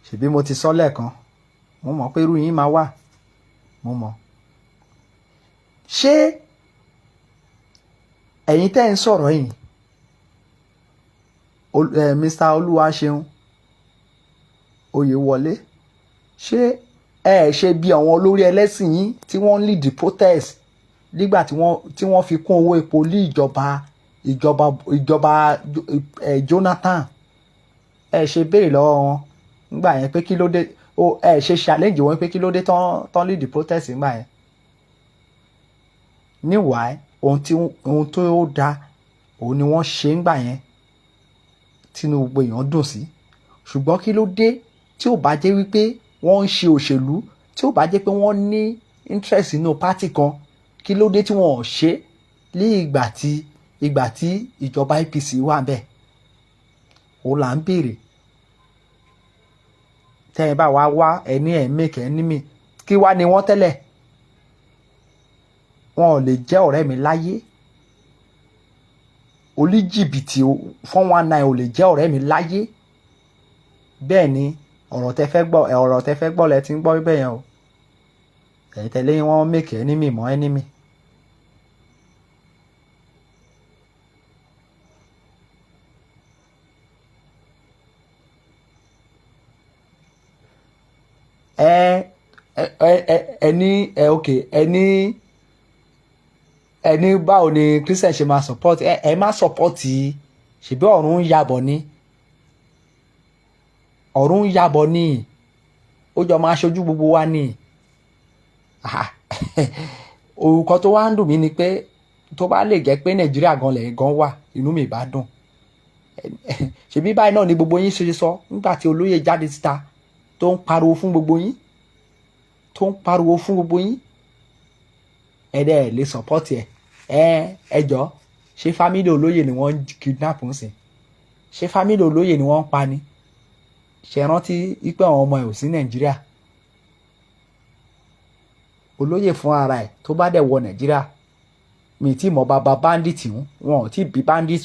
ṣèbí mo ti sọ lẹ́ẹ̀kan mo mọ̀ pé irú yín máa wà, mo mọ̀. Ṣé ẹ̀yin tẹ́ ń sọ̀rọ̀ yìí, Mr. Olúwaṣeun Oyèwọlé, ṣé ẹ ṣe bí àwọn olórí ẹlẹ́sìn yín tí wọ́n lead the protest nígbà tí wọ́n fi kún owó epo lé ìjọba Jonathan? Ẹ ṣe béèrè lọ́wọ́ wọn nígbà yẹn pé kí ló dé, ẹ ṣe challenge wọn pé kí ló dé tán lead the protest nígbà yẹn. Meanwhile, ohun tó dáa òun ni wọ́n ṣe nígbà yẹn tínú gbogbo èèyàn dùn sí. Ṣùgbọ́n kí ló dé tí ò bá jẹ́ wípé wọ́n ń ṣe òṣèlú, tí ò bá jẹ́ pé wọ́n ní interest nínú party kan, kí ló dé tí wọ́n ò ṣe ní ìgbà tí ìjọba APC wà bẹ́ẹ̀? Òun là ń béèrè. Tẹ́ ẹ bá wá ẹni ẹ̀ make enemy, kí wá ni wọ́n tẹ́lẹ̀? Wọn ò lè jẹ́ ọ̀rẹ́ mi láyé. Oníjìbìtì 419 ò lè jẹ́ ọ̀rẹ́ mi láyé. Bẹ́ẹ̀ ni ọ̀rọ̀ tẹ́ fẹ́ gbọ́ lẹ ti ń gbọ́ bẹ́ẹ̀ yẹn o. Ẹ̀yin tẹ̀lé wọn make enemy mọ́ enemy. ẹni báwo ni Christian ṣe máa support ẹ má support ṣèbí ọ̀run ń yabọ̀ ni, ọ̀run ń yabọ̀ ni, ó jọ máa ṣojú gbogbo wa ni. Orúkọ tó wá ń dùn mí ni pé tó bá lè jẹ́ pé Nàìjíríà gan lẹ̀ gan wà, inú mi bá dùn. Ṣèbí báyìí náà ni gbogbo yín ṣe sọ nígbà tí olóyè jáde síta tó ń pariwo fún gbogbo yín, ẹ̀dẹ̀ lè support ẹ jọ ṣé family olóyè ni wọ́n kidnap ń sìn? Ṣé family olóyè ni wọ́n ń pa ni? Ṣé rántí wípé àwọn ọmọ ẹ̀ ò sí Nàìjíríà? Olóyè fún ara ẹ̀ tó bá dẹ̀ wọ Nàìjíríà, mi tí mọ̀ bàbá bandit wọn ò tí bí bandit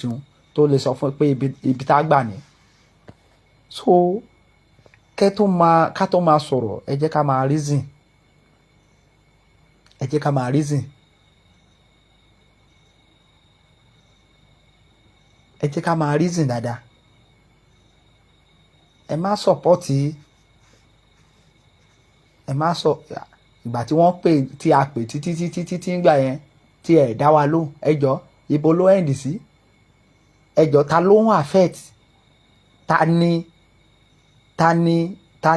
tó lè sọ fún pé ibi tá gbà ni. So ká tó máa sọ̀rọ̀, ẹ jẹ́ ká máa reason. Ẹ jẹ́ ká máa reason. Ẹ jẹ́ ká máa reason dáadáa. Ẹ má support, ìgbà tí wọ́n pè tí a pè títí ńgbà yẹn tí ẹ dá wa lóhùn. Ẹ jọ ibo ló end sí? Ẹ jọ ta ló ń affect? Ta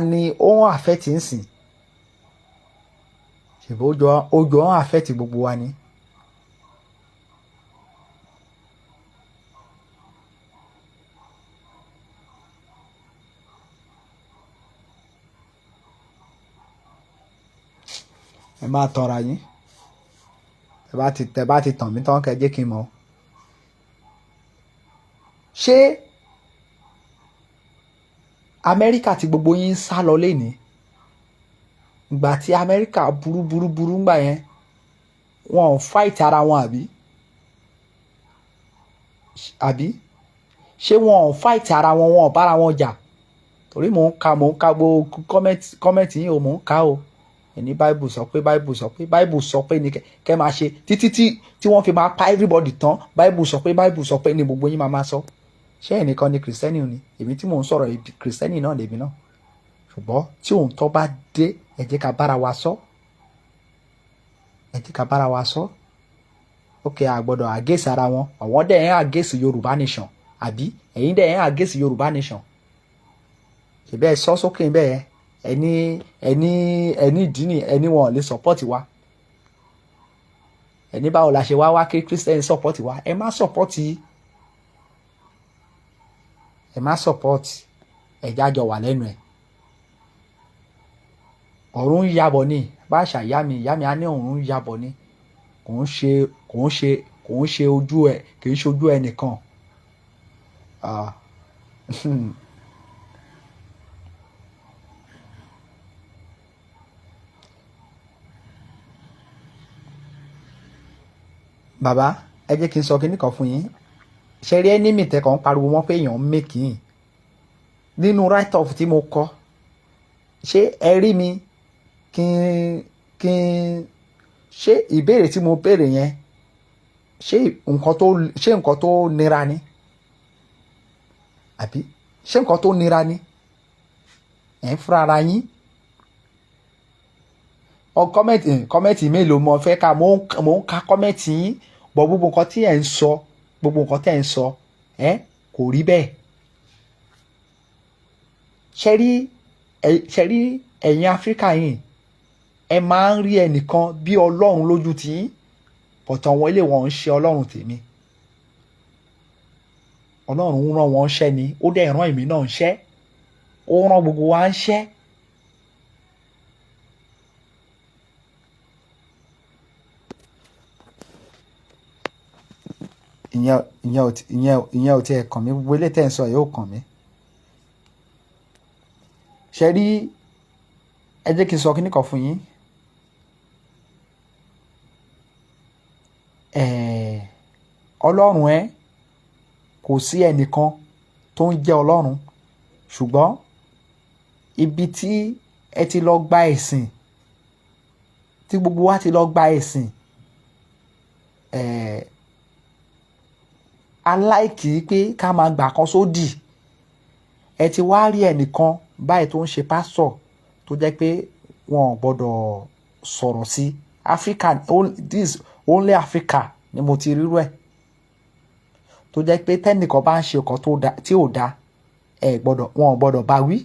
ni ó ń affect ń sìn? Ṣèbí ó jọ ń affect gbogbo wa ni. Ẹ máa tọra yín. Tẹ bá ti tàn mí tán kẹ́ jẹ́ kí n mọ̀. Ṣé Amẹ́ríkà tí gbogbo yín ń sá lọ lénìí, ìgbà tí Amẹ́ríkà burú ńgbà yẹn, wọn ò fight ara wọn àbí? Ṣé wọn ò fight ara wọn, wọn ò bára wọn jà? Torí mò ń ka gbogbo kọ́mẹ̀tì yín o, mò ń ka o. Ẹni Bible sọ pé ni kẹ́ máa ṣe títí tí wọ́n fi máa pa everybody tán. Bible sọ pé ni gbogbo yín máa sọ. Ṣé ẹnìkan ni kìrìsìtẹ́nì ni? Èmi tí mò ń sọ̀rọ̀ kìrìsìtẹ́nì náà lèmi náà. Ṣùgbọ́n tí òǹtọ́ bá dé, ẹ jẹ́ ká bára wa sọ. Okay, a gbọ́dọ̀ against ara wọn. Àwọn dẹ̀ ń against Yorùbá nation àbí? Ẹ̀yin dẹ̀ ń against Yorùbá nation. Ṣèbí ẹ sọ sókè bẹ́ẹ̀ ẹni ìdí ni ẹni wọn ò lè support wa. Ẹni báwo la ṣe wá kí Christian support wa? Ẹ má support. Ẹ jájọ wà lẹ́nu ẹ̀. Ọ̀run ń yabọ̀ ni. Bá ṣà ìyá mi á ní ọ̀run ń yabọ̀ ni. Kò ń ṣe ojú ẹ, kì í ṣojú ẹnìkan. Bàbá, ẹ jẹ́ kí n sọ kinní kan fún yín. Ṣé rí enemy tẹ́ kàn ń pariwo mọ́ pé èèyàn ń make yín? Nínú write off tí mo kọ, ṣé ẹ rí mi kí n ṣé ìbéèrè tí mo béèrè yẹn ṣé nǹkan tó nira ni àbí ṣé nǹkan tó nira ni ẹ̀ ń fúnra ara yín kọ́mẹ́ǹtì mélòó mo fẹ́ ká mo ń ka kọ́mẹ́ǹtì yín bọ̀ gbogbo nǹkan tí ẹ̀ ń sọ kò rí bẹ́ẹ̀ ṣe rí ẹ̀yin Áfíríkà yìí ẹ máa ń rí ẹnìkan bí Ọlọ́run lójú tí yín bọ̀tọ̀ àwọn ilé wọn ń ṣe Ọlọ́run tèmi Ọlọ́run ń rán wọn ṣẹ́ ni ó dẹ̀ rán èmi náà ń ṣẹ́ ó rán gbogbo wa ń ṣẹ́. ìyẹn ò tiẹ̀ kàn mí gbogbo ilé tẹ́ ń sọ yìí ò kàn mí. ṣe rí ẹ jẹ́ kí n sọ kíní kan fún yín. Ọlọ́run kò sí ẹnìkan tó ń jẹ́ Ọlọ́run ṣùgbọ́n ibi tí ẹ ti lọ gba ẹ̀sìn tí gbogbo wa ti lọ gba ẹ̀sìn aláìkì pé ká máa gbà kan sódì ẹ ti wá rí ẹnìkan báyìí tó ń ṣe pásítọ̀ tó jẹ́ pé wọn ò gbọ́dọ̀ sọ̀rọ̀ sí Africa this only Africa ni mo ti rírú ẹ̀ tó jẹ́ pé tẹ́nìkan bá ń ṣe nǹkan tí ò dáa wọn ò gbọ́dọ̀ bá wí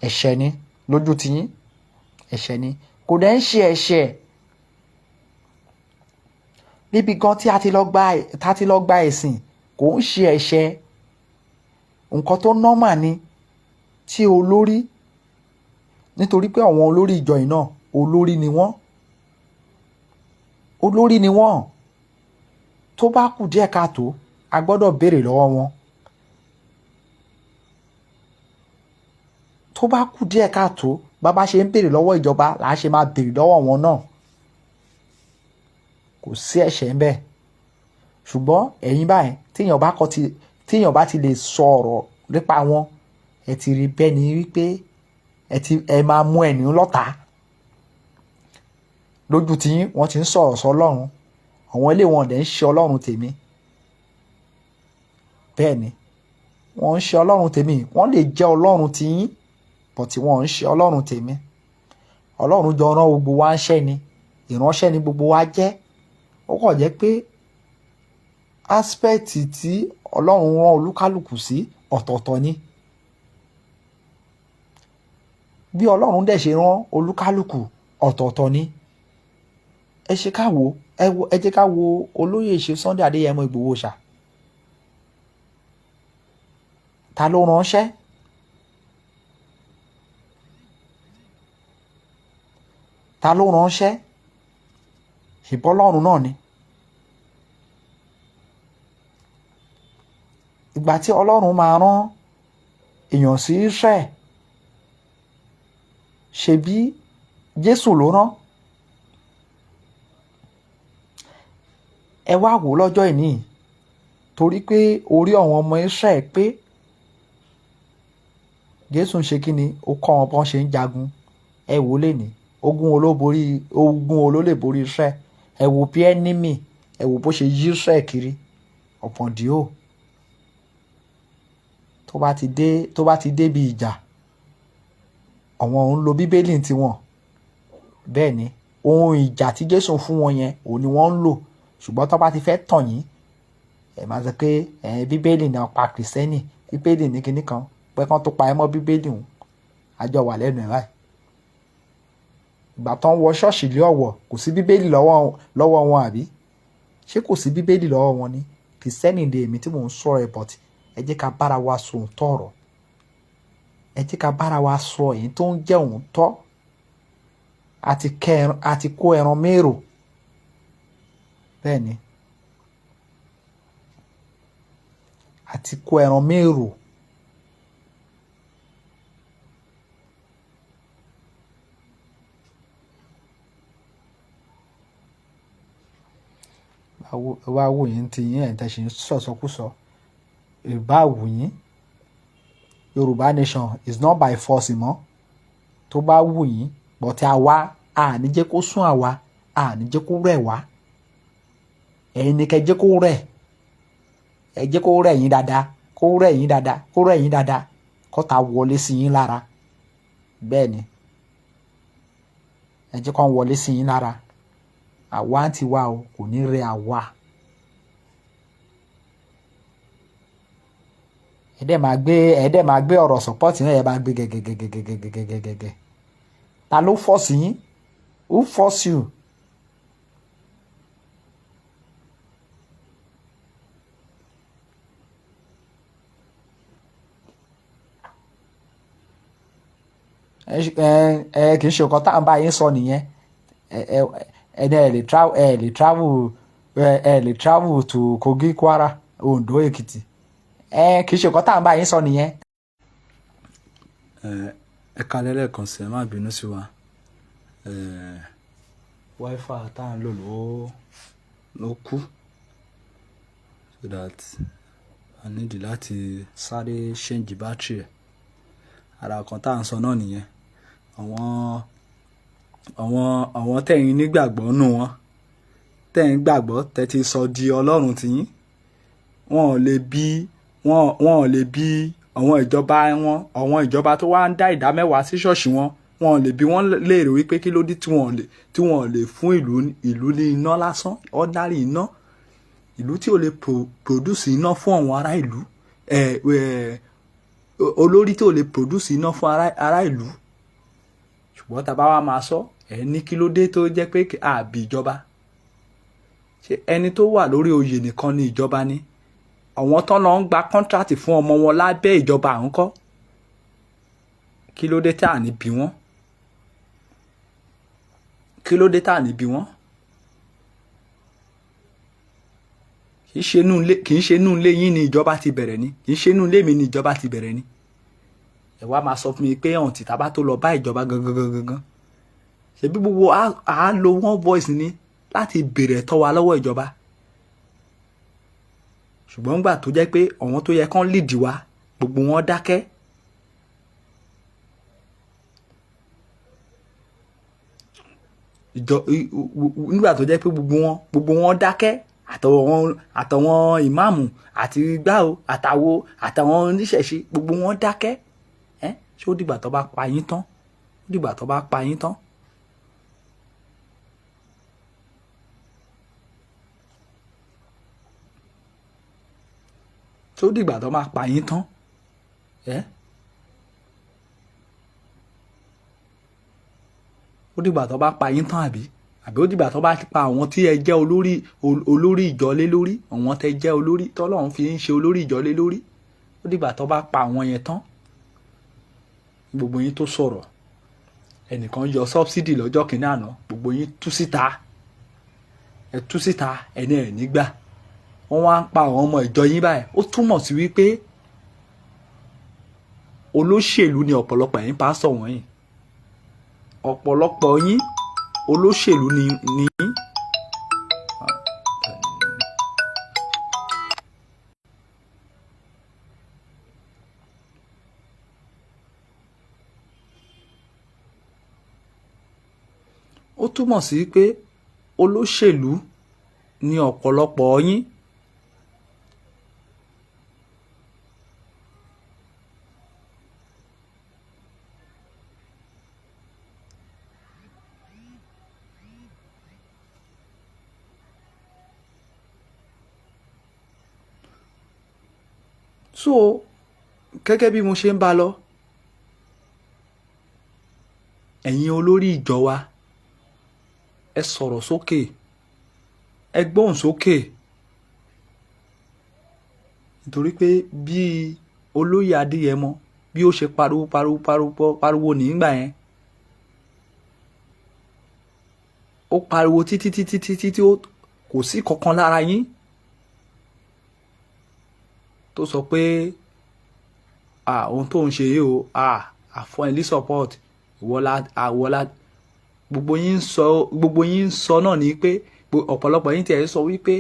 ẹ̀ṣẹ̀ ni lójú tiyín ẹ̀ṣẹ̀ ni kò dẹ̀ ń ṣe ẹ̀ṣẹ̀ níbi gan tí a ti lọ gba ẹ̀sìn kò ń ṣe ẹ̀ṣẹ̀ nǹkan tó normal ni tí olórí nítorí pé àwọn olórí ìjọ yìí náà olórí ni wọ́n tó bá kù díẹ̀ káàtó a gbọ́dọ̀ béèrè lọ́wọ́ wọn tó bá kù díẹ̀ káàtó bàbá ṣe ń béèrè lọ́wọ́ ìjọba là á ṣe máa béèrè lọ́wọ́ wọn náà kò sí ẹ̀ṣẹ̀ ń bẹ ṣùgbọ́n ẹ̀yin báyìí tíyàn bá ti lè sọ ọ̀rọ̀ nípa wọn ẹ ti rí bẹ́ẹ̀ ni wípé ẹ máa mú ẹ̀nìyàn lọ́tà lójú tí wọ́n ti ń sọ̀rọ̀ sọ Ọlọ́run àwọn ilé wọn dẹ̀ ń ṣe Ọlọ́run tèmi bẹ́ẹ̀ ni wọ́n ń ṣe Ọlọ́run tèmi wọ́n lè jẹ́ Ọlọ́run tí yín bọ̀ tí wọ́n ń ṣe Ọlọ́run tèmi Ọlọ́run jọ rán gbogbo wa ń ṣẹ́ ni ìránṣẹ́ ni gbogbo wa jẹ́ ó kàn jẹ́ pé aspect tí Ọlọ́run rán olúkálùkù sí ọ̀tọ̀ọ̀tọ̀ ni bí Ọlọ́run dẹ̀ ṣe rán olúkálùkù ọ̀tọ̀ọ̀tọ̀ ni ẹ jẹ́ ká wo olóyè ṣe Sunday Adéyẹmọ Ìgbòho ṣá ta ló ránṣẹ́ ṣùgbọ́n Ọlọ́run náà ni ìgbà tí Ọlọ́run máa rán èèyàn sí Israel ṣebí Jésù ló rán ẹ wá wò lọ́jọ́ ìní torí pé orí àwọn ọmọ Israel pé Jésù ń ṣe kí ni ó kọ́ wọn bọ́n ṣe ń jagun ẹ wò lè ní ogun olólè borí Israel ẹ wò bí enemy ẹ wò bó ṣe yí Israel kiri ọ̀pọ̀ndìó tó bá ti débi ìjà àwọn òun lo bíbélì tiwọn bẹ́ẹ̀ ni ohun ìjà tí Jésù fún wọn yẹn òun ni wọ́n ń lò ṣùgbọ́n tó bá ti fẹ́ tàn yín ẹ máa sọ pé bíbélì náà pa kìrìsìtẹ́nì bíbélì ní kinní kan pé kán tó pa ẹ mọ́ bíbélì òun àjọ wà lẹ́nu ẹ̀ báyìí ìgbà tó ń wọ ṣọ́ọ̀ṣì lé ọ̀wọ̀ kò sí bíbélì lọ́wọ́ wọn àbí ṣé kò sí bíbélì lọ́wọ́ wọn ni kìrìsìtẹ́nì lè èmi tí mò ń sọ̀rọ̀ ẹ̀ bọ̀tì ẹ jẹ́ ká bára wa sọ òótọ́ ọ̀rọ̀ ẹ jẹ́ ká bára wa sọ èyí tó ń jẹ́ òótọ́ àti kó ẹran mérò bẹ́ẹ̀ ni àti kó ẹran mérò wá wò yín ti yín ẹ̀ tẹ̀sí sọ̀sọ́kùsọ Yorùbá wò yín Yorùbá nation is not by force mọ́ tó bá wù yín bọ̀tí àwa àní jẹ́ kó sún àwa àní jẹ́ kó rẹ̀ wá ẹ̀yin ni kẹ́ jẹ́ kó rẹ̀ ẹ jẹ́ kó rẹ̀ yín dáadáa kó rẹ̀ yín dáadáa kó rẹ̀ yín dáadáa kọ́ta wọlé sí yín lára bẹ́ẹ̀ ni ẹ jẹ́ kó wọlé sí yín lára àwa ti wá o kò ní rẹ̀ àwa ẹ̀ẹ́dẹ̀ máa gbé ọ̀rọ̀ support náà ẹ bá gbé gẹ́gẹ́gẹ́gẹ́gẹ́gẹ́gẹ́ ta ló force yín who force you kì í ṣe nǹkan tá à ń bá yín sọ nìyẹn ẹ lè travel to Kogi Kwara Ondo Èkìtì kì í ṣe nǹkan tá à ń bá yín sọ nìyẹn. ẹ kalẹ̀ lẹ́ẹ̀kan sí ẹ má bínú sí wa wifi tá à ń lò ló kú so that I need láti sáré change battery ẹ̀ ara kan tá à ń sọ náà nìyẹn àwọn tẹ̀yin nígbàgbọ́ nù wọn tẹ̀yin gbàgbọ́ tẹ́ ti sọ di ọlọ́run tiyín wọn ò lè bí àwọn ìjọba tó wá ń dá ìdá mẹ́wàá sí ṣọ́ọ̀ṣì wọn ò lè bí wọ́n léèrè wípé kí ló dé tí wọn ò lè fún ìlú ní iná lásán ordinary iná ìlú tí ò lè produce iná fún àwọn ará ìlú olórí tí ò lè produce iná fún ará ìlú ṣùgbọ́n tá a bá wá máa sọ ní kí ló dé tó jẹ́ pé àbí ìjọba ṣé ẹni tó wà lórí oyè nìkan ni ìjọba ni àwọn tán lọ ń gba kọ́ńtrátì fún ọmọ wọn lábẹ́ ìjọba àwọn kọ́ kí ló dé tá à ní bí wọ́n kí ló dé tá à ní bí wọ́n kì í ṣe inú ilé yín ni ìjọba ti bẹ̀rẹ̀ ni kì í ṣe inú ilé mi ni ìjọba ti bẹ̀rẹ̀ ni ẹ wá máa sọ fún mi pé ọ̀hún tìta bá tó lọ bá ìjọba gangan ṣebí gbogbo à lo one voice ni láti béèrè ẹ̀tọ́ wa lọ́wọ́ ìjọba ṣùgbọ́n nígbà tó jẹ́ pé àwọn tó yẹ kán lead wa gbogbo wọn dákẹ́ nígbà tó jẹ́ pé gbogbo wọn dákẹ́ àtàwọn ìmáàmù àti gbáò àtàwọn oníṣẹ̀ṣe gbogbo wọn dákẹ́ ṣé ó dìgbà tó bá pa yín tán ó dìgbà tó bá pa yín tán. tó dìgbà tó máa pa yín tán ó dìgbà tó bá pa yín tán àbí ó dìgbà tó bá pa àwọn tí ẹ jẹ́ olórí ìjọ lé lórí àwọn tẹ jẹ́ olórí tọ́lọ́run fi ń ṣe olórí ìjọ lé lórí ó dìgbà tó bá pa àwọn yẹn tán gbogbo yín tó sọ̀rọ̀ ẹnìkan yọ sọ́bsidì lọ́jọ́ kìíní àná gbogbo yín tú síta ẹni ẹ̀ nígbà wọ́n wá ń pa àwọn ọmọ ìjọ yín báyìí ó túmọ̀ sí wípé olóṣèlú ni ọ̀pọ̀lọpọ̀ yín pásọ̀ wọ̀nyí ọ̀pọ̀lọpọ̀ yín olóṣèlú ni ó túmọ̀ sí pé olóṣèlú ni ọ̀pọ̀lọpọ̀ yín so gẹ́gẹ́ bí mo ṣe ń bá lọ ẹ̀yin olórí ìjọ wa ẹ sọ̀rọ̀ sókè ẹ gbóhùn sókè nítorí pé bí olóyè Adéyẹmọ bí ó ṣe pariwo nígbà yẹn ó pariwo títí ó kò sí kankan lára yín tó sọ pé ohun tó ń ṣe yìí o àfọ ẹ̀lí support ìwọlá gbogbo yín ń sọ náà ni pé ọ̀pọ̀lọpọ̀ yín tiẹ̀ sọ wípé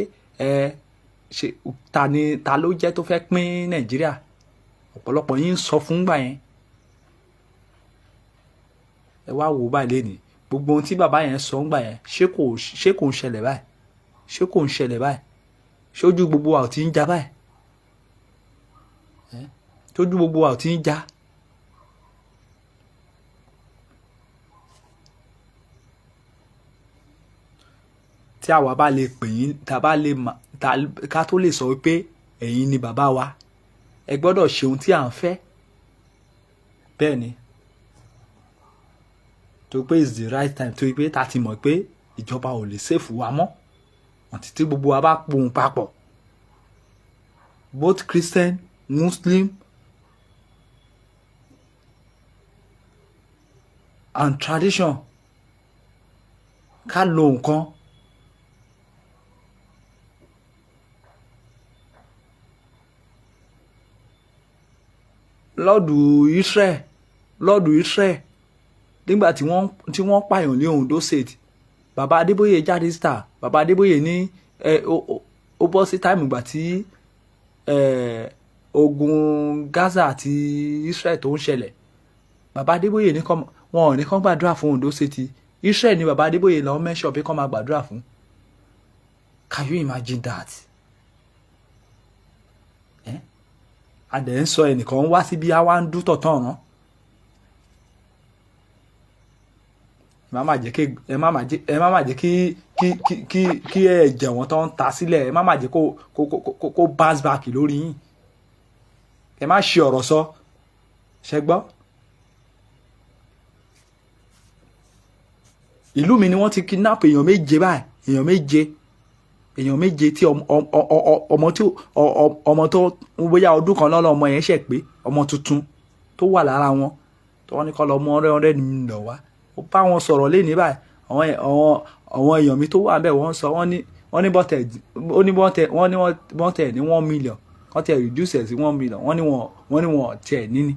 ta ló jẹ́ tó fẹ́ pín Nàìjíríà ọ̀pọ̀lọpọ̀ yín ń sọ fún gbà yẹn ẹ wá wò báyìí lénìí gbogbo ohun tí bàbá yẹn sọ ń gbà yẹn ṣé kò ń ṣẹlẹ̀ báyìí ṣé kò ń ṣẹlẹ̀ báyìí ṣojú gbogbo wa ò ti ń já báyìí tójú gbogbo wa ò ti ń já. tí àwa bá lè pè yín ká tó lè sọ wípé ẹ̀yin ni bàbá wa ẹ gbọ́dọ̀ ṣe ohun tí à ń fẹ́ bẹ́ẹ̀ ni tó pé it's the right time tó pé ta ti mọ̀ pé ìjọba ò lè ṣèfù wa mọ́ àti tí gbogbo wa bá pohùn papọ̀ both Christian Muslim and tradition ká lo nǹkan lọ́ọ̀dù Israel nígbà tí wọ́n pààyàn ní Ondo State bàbá Adébóyè jáde síta bàbá Adébóyè ní ó bọ́ sí táìmù ìgbà tí ogun Gaza àti Israel tó ń ṣẹlẹ̀ bàbá Adébóyè ní wọn ò ní kán gbàdúrà fún Ondo State Israel ní bàbá Adébóyè lọ́wọ́ mẹ́ṣọ̀ pé kán máa gbàdúrà fún. Can you imagine that? Adẹ̀ ń sọ ẹnìkan wá síbi àwa ń dún tọ̀tàn rán. ẹ má má jẹ́ kí ẹ̀jẹ̀ wọn tó ń ta sílẹ̀ ẹ má má jẹ́ kó bounce back lórí yín ẹ má ṣe ọ̀rọ̀ sọ ṣẹ gbọ́. ìlú mi ni wọ́n ti kidnap èèyàn méje báyìí èèyàn méje tí ọmọ tó bóyá ọdún kan lọ́nà ọmọ yẹn ṣẹ̀ pé ọmọ tuntun tó wà lára wọn tó wọ́n ní kọ́ lọ mú ọ̀rẹ́ mi lọ wá ó bá wọn sọ̀rọ̀ léni báyìí àwọn èèyàn mi tó wà bẹ́ẹ̀ wọ́n sọ wọ́n ní bọ́tẹ̀ ní 1 million wọ́n tẹ̀ reduce ẹ̀ sí 1 million wọ́n ní wọn tẹ̀ níní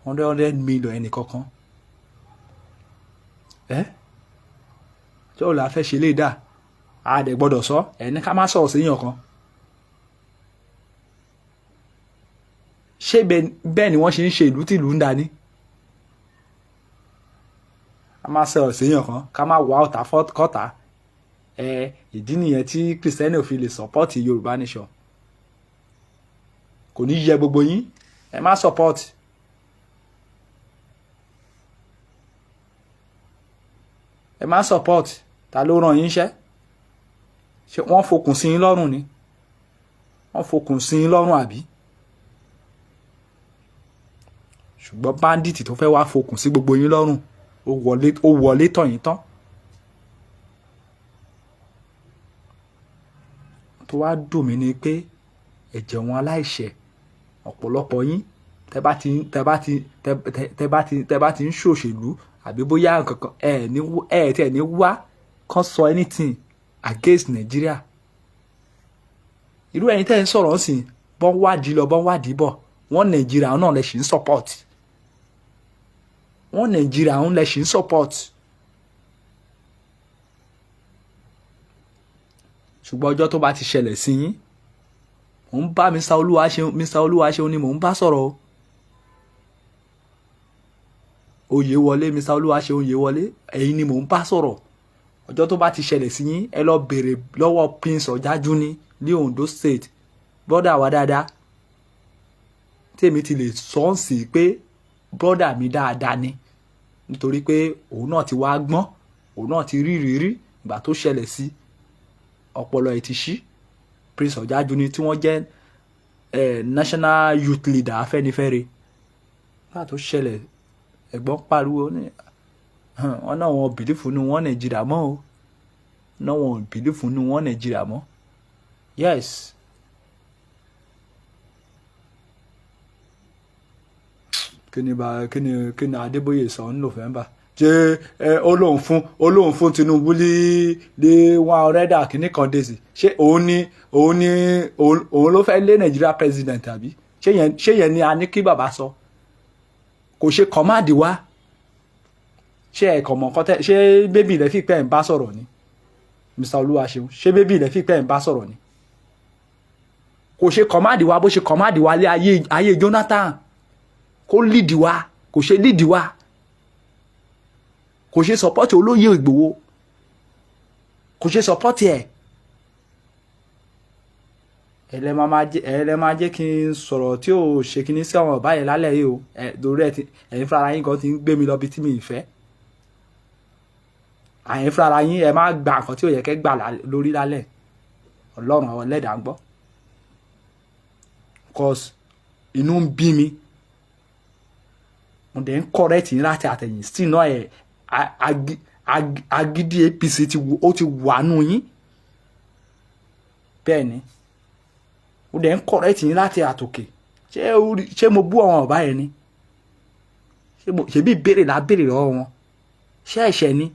100 million ẹnì kankan tí ó là fẹ́ ṣe lè dà á dẹ̀ gbọ́dọ̀ sọ ẹni ká má sọ̀rọ̀ sí yàn kan ṣé bẹ́ẹ̀ ni wọ́n ṣe ń ṣe ìlú tìlú ń dání ká má sọ̀rọ̀ sí yàn kan ká má wá ọ̀tá kọ́ta ìdí nìyẹn tí Kristẹni ò fi lè support Yorùbá nation kò ní yẹ gbogbo yín ẹ má support. ẹ má support ta ló ràn yín iṣẹ́ ṣé wọ́n fokùn sí yín lọ́rùn ni wọ́n fokùn sí yín lọ́rùn àbí ṣùgbọ́n báńdíìtì tó fẹ́ wá fokùn sí gbogbo yín lọ́rùn ó wọlé tọ̀ yín tán tó wá dùn mí ni pé ẹ̀jẹ̀ wọn aláìṣẹ̀ ọ̀pọ̀lọpọ̀ yín tẹ́ bá ti ń ṣòṣèlú àbí bóyá nǹkankan tí ẹ̀ ní wá kán sọ anything against Nigeria irú ẹni tẹ́ ń sọ̀rọ̀ sí bọ́n wádìí lọ bọ́n wádìí bọ̀ wọ́n Nigeria náà lè ṣì ń support wọ́n Nigeria náà lè ṣì ń support ṣùgbọ́n ọjọ́ tó bá ti ṣẹlẹ̀ sí yín mò ń bá Mr. Olúwaṣeun ni mò ń bá sọ̀rọ̀ o. Oyèwọlé Mr. Olúwaṣeun Oyèwọlé ẹ̀yin ni mò ń bá sọ̀rọ̀ ọjọ́ tó bá ti ṣẹlẹ̀ sí yín ẹ lọ bèrè lọ́wọ́ Prince Ọ̀jájúní ní Ondo State brọ́dà wa dáadáa tèmi ti lè sọ́ọ̀sì pé brọ́dà mi dáadáa ni nítorí pé òun náà ti wá gbọ́n òun náà ti rí ìrírí ìgbà tó ṣẹlẹ̀ sí ọpọlọ ẹ̀ ti ṣí Prince Ọ̀jájúní tí wọ́n jẹ́ National Youth Leader Afẹ́nifẹ́re nígbà tó ṣẹlẹ̀ ẹ̀gbọ́n pariwo ní wọn náà wọn bìlífù ní wọn Nàìjíríà mọ́ o náà wọn bìlífù ní wọn Nàìjíríà mọ́ yes kí ni Adébóyè sọ ní November ṣé olóhùn fún Tinubu lé 100 kìíní kan dé sí ṣé òun ló fẹ́ lé Nàìjíríà president àbí ṣé yẹn ni a ní kí bàbá sọ kò ṣe kọ́máàdì wá ṣé ẹ̀kọ́ mọ̀ kọ́tẹ́ ṣé bébì ilẹ̀ fi pẹ́ ń bá sọ̀rọ̀ ni Mr. Olúwaṣeun ṣé bébì ilẹ̀ fi pẹ́ ń bá sọ̀rọ̀ ni kò ṣe kọ́máàdì wá bó ṣe kọ́máàdì wá lé ayé Jonathan kó lídì wá kò ṣe lídì wá kò ṣe support olóyè Ìgbòho, kò ṣe support ẹ̀. ẹ̀lẹ́ máa jẹ́ kí n sọ̀rọ̀ tí ò ṣe kíní sí àwọn ọ̀bá yẹn lálẹ́ yìí o, lórí ẹ̀yin fúnra yín gan ti ń gbé mi lọ bí tí mi ì fẹ́. àyìn fúnra yín ẹ má gba nǹkan tí ò yẹ kẹ́ gbà lórí lálẹ́, Ọlọ́run Ẹlẹ́dàá ń gbọ́. Cause inú ń bí mi, mo dẹ̀ ń correct yín láti àtẹ̀yìn sí náà ẹ̀ agídí APC ó ti wà nù yín. Bẹ́ẹ̀ ni mo dẹ̀ ń correct yín láti àtòkè. ṣé mo bú àwọn ọ̀bá yẹn ni? ṣebí ìbéèrè la béèrè lọ́wọ́ wọn, ṣé ẹ̀ṣẹ̀ ni?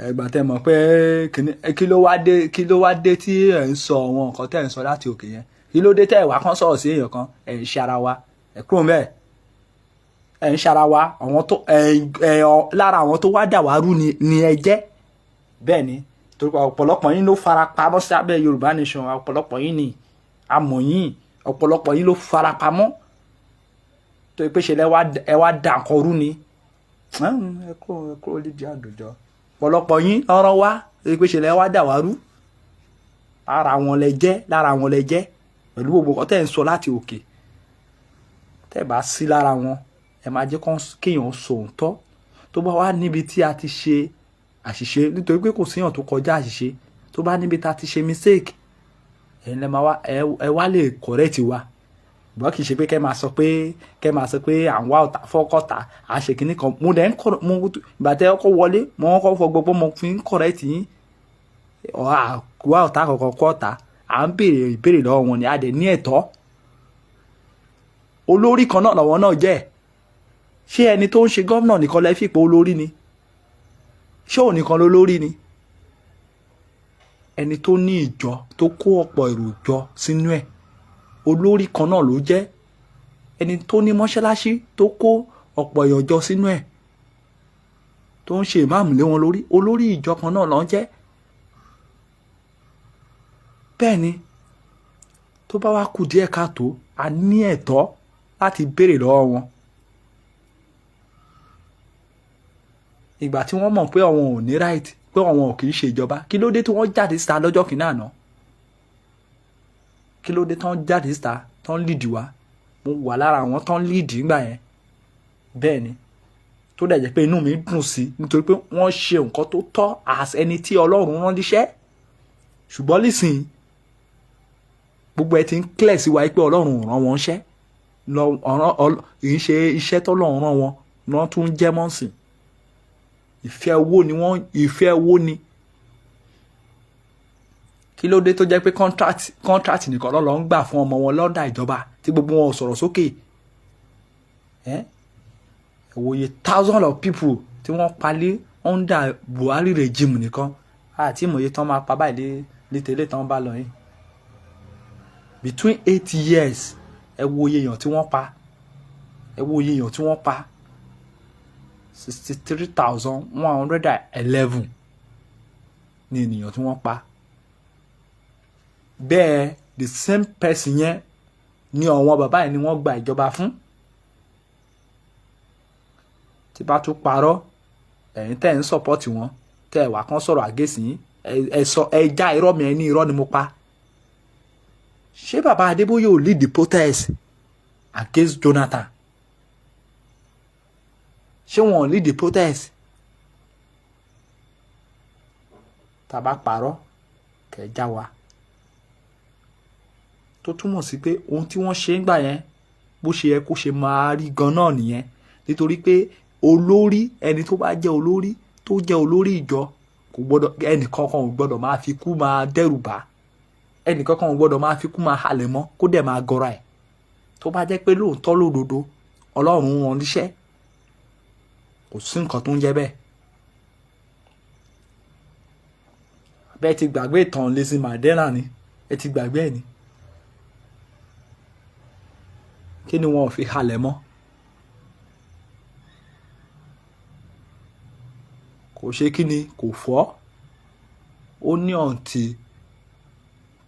ẹgbà tẹ mọ̀ pé kí ló wá dé tí ẹ̀ ń sọ àwọn nǹkan tẹ̀ ń sọ láti òkè yẹn? kí ló dé tẹ́ ẹ̀ wá kán sọ̀rọ̀ sí èèyàn kan ẹ̀ ń ṣara wa, ẹ̀ kúrò mẹ́ẹ̀, ẹ̀ ń ṣara wa. Lára àwọn tó wá dà wá rú ni ẹ jẹ́. bẹ́ẹ̀ ni torí ọ̀pọ̀lọpọ̀ yín ló fara pamọ́ sí abẹ́ Yorùbá Nation, ọ̀pọ̀lọpọ̀ yín ni amọ̀ yín, ọ̀pọ̀lọpọ̀ yín ló fara pamọ́ torí pé ṣe ẹ wá dà nǹkan rú ni. ẹ kúrò lídìí àdòjọ. ọ̀pọ̀lọpọ̀ yín ọ̀rọ̀ wá torí pé ṣe lẹ wá dà wá rú. lára wọn lẹ jẹ́ pẹ̀lú gbogbo nǹkan tẹ́ ń sọ láti òkè. tẹ́ bá sí lára wọn ẹ máa jẹ́ kéèyàn sọ òótọ́. tó bá wá níbi tí a ti ṣe àṣìṣe, nítorí pé kò síyàn tó kọjá àṣìṣe, tó bá níbi tá a ti ṣe mistake, ẹ̀yin lẹ máa wá ẹ wá lè correct wa. ṣùgbọ́n kì í ṣe pé kẹ́ máa sọ pé à ń wá ọ̀tá fọ́kọ̀tà à ṣe kínní kan. mo dẹ̀ ń kọ́ ìgbà tẹ́ ọkọ̀ wọlé mo kọ́ fọ gbogbo mo fi ń correct yín. àwa ọ̀tá kankan kọ́ ọ̀tá, à ń béèrè ìbéèrè lọ́wọ́ wọn ni, a dẹ̀ ní ẹ̀tọ́. olórí kan náà lọ́wọ́ náà jẹ́. ṣé ẹni tó ń ṣe gómìnà nìkan lẹ́ fìpé olórí ni? ṣé òun nìkan lólórí ni? ẹni tó ní ìjọ tó kó ọ̀pọ̀ èrò jọ sínú ẹ̀, olórí kan náà ló jẹ́. ẹni tó ní mọ́ṣáláṣí tó kó ọ̀pọ̀ èèyàn jọ sínú ẹ̀, tó ń ṣe ìmáàmù lé wọn lórí, olórí ìjọ kan náà ló ń jẹ́. bẹ́ẹ̀ ni tó bá wá kù díẹ̀ káàtó, a ní ẹ̀tọ́ láti béèrè lọ́wọ́ wọn. ìgbà tí wọ́n mọ̀ pé àwọn ò ní right, pé àwọn ò kì í ṣe ìjọba, kí ló dé tí wọ́n jáde síta lọ́jọ́ kìíní àná? kí ló dé tí wọ́n jáde síta tí wọ́n lead wa? mo wà lára àwọn tí wọ́n lead nígbà yẹn. bẹ́ẹ̀ ni tó dẹ̀ jẹ́ pé inú mi dùn sí, nítorí pé wọ́n ṣe nǹkan tó tọ́ as ẹni tí Ọlọ́run rán níṣẹ́. ṣùgbọ́n nísìnyí gbogbo ẹ ti ń clear sí wa pé Ọlọ́run rán wọn ṣẹ́, kì í ṣe iṣẹ́ tọ́lọ́run rán wọn lọ́n tún jẹ́ mọ́sìn. ìfẹ́ owó ni. kí ló dé tó jẹ́ pé contract nìkan ló ń gbà fún ọmọ wọn lọ́dà ìjọba tí gbogbo wọn ò sọ̀rọ̀ sókè? ìwòye thousands of people tí wọ́n palẹ̀ under Buhari regime nìkan, àti ìmọ̀ye tán máa pa báyìí létele tán bá lọ yìí. between 8 years ẹ wo iye èèyàn tí wọ́n pa, 63,111 ní ènìyàn tí wọ́n pa. bẹ́ẹ̀ the same person yẹn ní àwọn bàbá yẹn ni wọ́n gba ìjọba fún. tí bá tún parọ́, ẹ̀yin tẹ́ ń support wọn, tẹ́ ẹ̀ wá kán sọ̀rọ̀ àgẹ́sì yín, ẹ já irọ́ mi, ẹ ní irọ́ ni mo pa. ṣé bàbá Adébóyè ò lead the protest against Jonathan? ṣé wọn ò lead the protest? tàbá parọ́ kẹ́ já wa. tó túmọ̀ sí pé ohun tí wọ́n ṣe ń gbà yẹn bó ṣe yẹ kó ṣe máa rí gan náà nìyẹn. nítorí pé olórí, ẹni tó bá jẹ́ olórí, tó jẹ́ olórí ìjọ, kò gbọ́dọ̀, ẹnìkankan ò gbọ́dọ̀ máa fi kú máa dẹ́rù bà, ẹnìkankan ò gbọ́dọ̀ máa fi kú máa halẹ̀ mọ́, kó dẹ̀ máa gọra ẹ̀. tó bá jẹ́ pé lóòótọ́ lódodo Ọlọ́run wọn níṣẹ́, kò sí nǹkan tó ń jẹ́ bẹ́ẹ̀. bẹ́ẹ̀ ti gbàgbé ìtàn Lizzy Mandela ni, ẹ ti gbàgbé ẹ̀ ni. kí ni wọn ò fi halẹ̀ mọ́? kò ṣe kí ni kò fọ́. Ó ní ọ̀ǹtì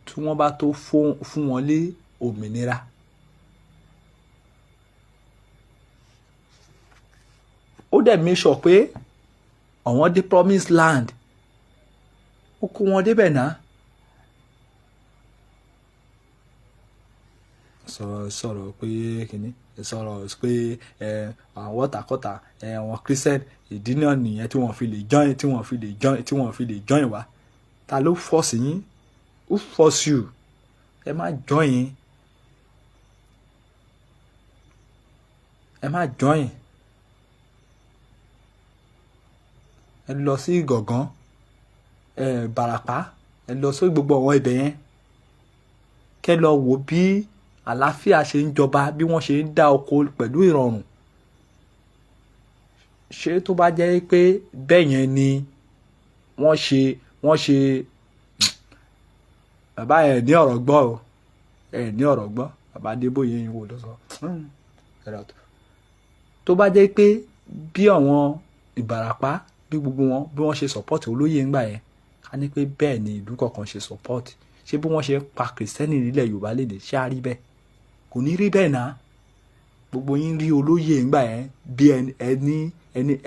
tí wọ́n bá tó fún wọn lé òmìnira. Ó dẹ̀ make sure pé àwọn dé promised land. Ó kó wọn débẹ̀ náà. Sọ̀rọ̀ pé kìíní sọ̀rọ̀ pé àwọn tàkọ́tà àwọn Christian ìdí náà nìyẹn tí wọ́n fi lè join wa. Ta ló force yín? Who force you? Ẹ má join. Ẹ má join. Ẹ lọ sí Ìgàngán, Ìbàràpá, ẹ lọ sí gbogbo àwọn ibẹ̀ yẹn. Kẹ́ lọ wò bí àlàáfíà ṣe ń jọba, bí wọ́n ṣe ń dá oko pẹ̀lú ìrọ̀rùn. Ṣé tó bá jẹ́ pé bẹ́ẹ̀ yẹn ni wọ́n ṣe bàbá ẹ̀ ní ọ̀rọ̀ gbọ́ o, ẹ̀ ní ọ̀rọ̀ gbọ́, bàbá Adébóyè yín wò ló sọ. Tó bá jẹ́ pé bí àwọn Ìbàràpá bí gbogbo wọn bí wọ́n ṣe support olóyè ńgbà yẹn, ká ní pé bẹ́ẹ̀ ni ìlú kọ̀ọ̀kan ṣe support. Ṣé bí wọ́n ṣe ń pa kìrìsìtẹ́nì nílẹ̀ Yorùbá lédè ṣé á rí bẹ́ẹ̀? Kò ní rí bẹ́ẹ̀ náà. Gbogbo yín rí olóyè ńgbà yẹn bí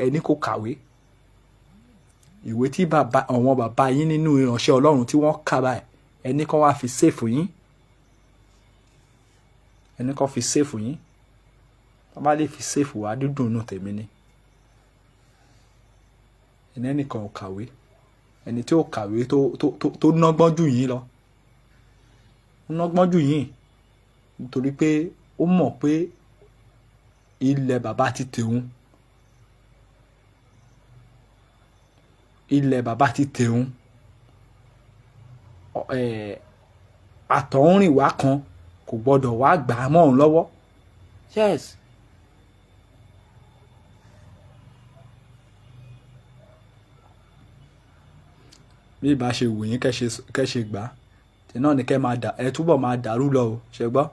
ẹni kò kàwé. Ìwé tí àwọn bàbá yín nínú ìránṣẹ́ Ọlọ́run tí wọ́n kà báyìí, ẹni kan wá fi sèfù yín. Ẹni kan fi sèfù yín. Wọ́n bá lè fi sèfù wá dúdùn nù tèmi ni. Ẹnìkan ò kàwé. Ẹni tí ó kàwé tó nọ́gbọ́n jù yín lọ. Ó nọ́gbọ́n jù yín. Nítorí pé ó mọ̀ pé ilẹ̀ bàbá ti tèun. Ilẹ̀ bàbá ti tèun. Àtọ̀húnrìnwá kan kò gbọ́dọ̀ wá gbà á mọ́ òun lọ́wọ́. Yes. Bí ìbá ṣe wù yín kẹ́ ṣe gbà. Tí náà ni ẹ túbọ̀ máa dàrú lọ o, ṣẹ gbọ́.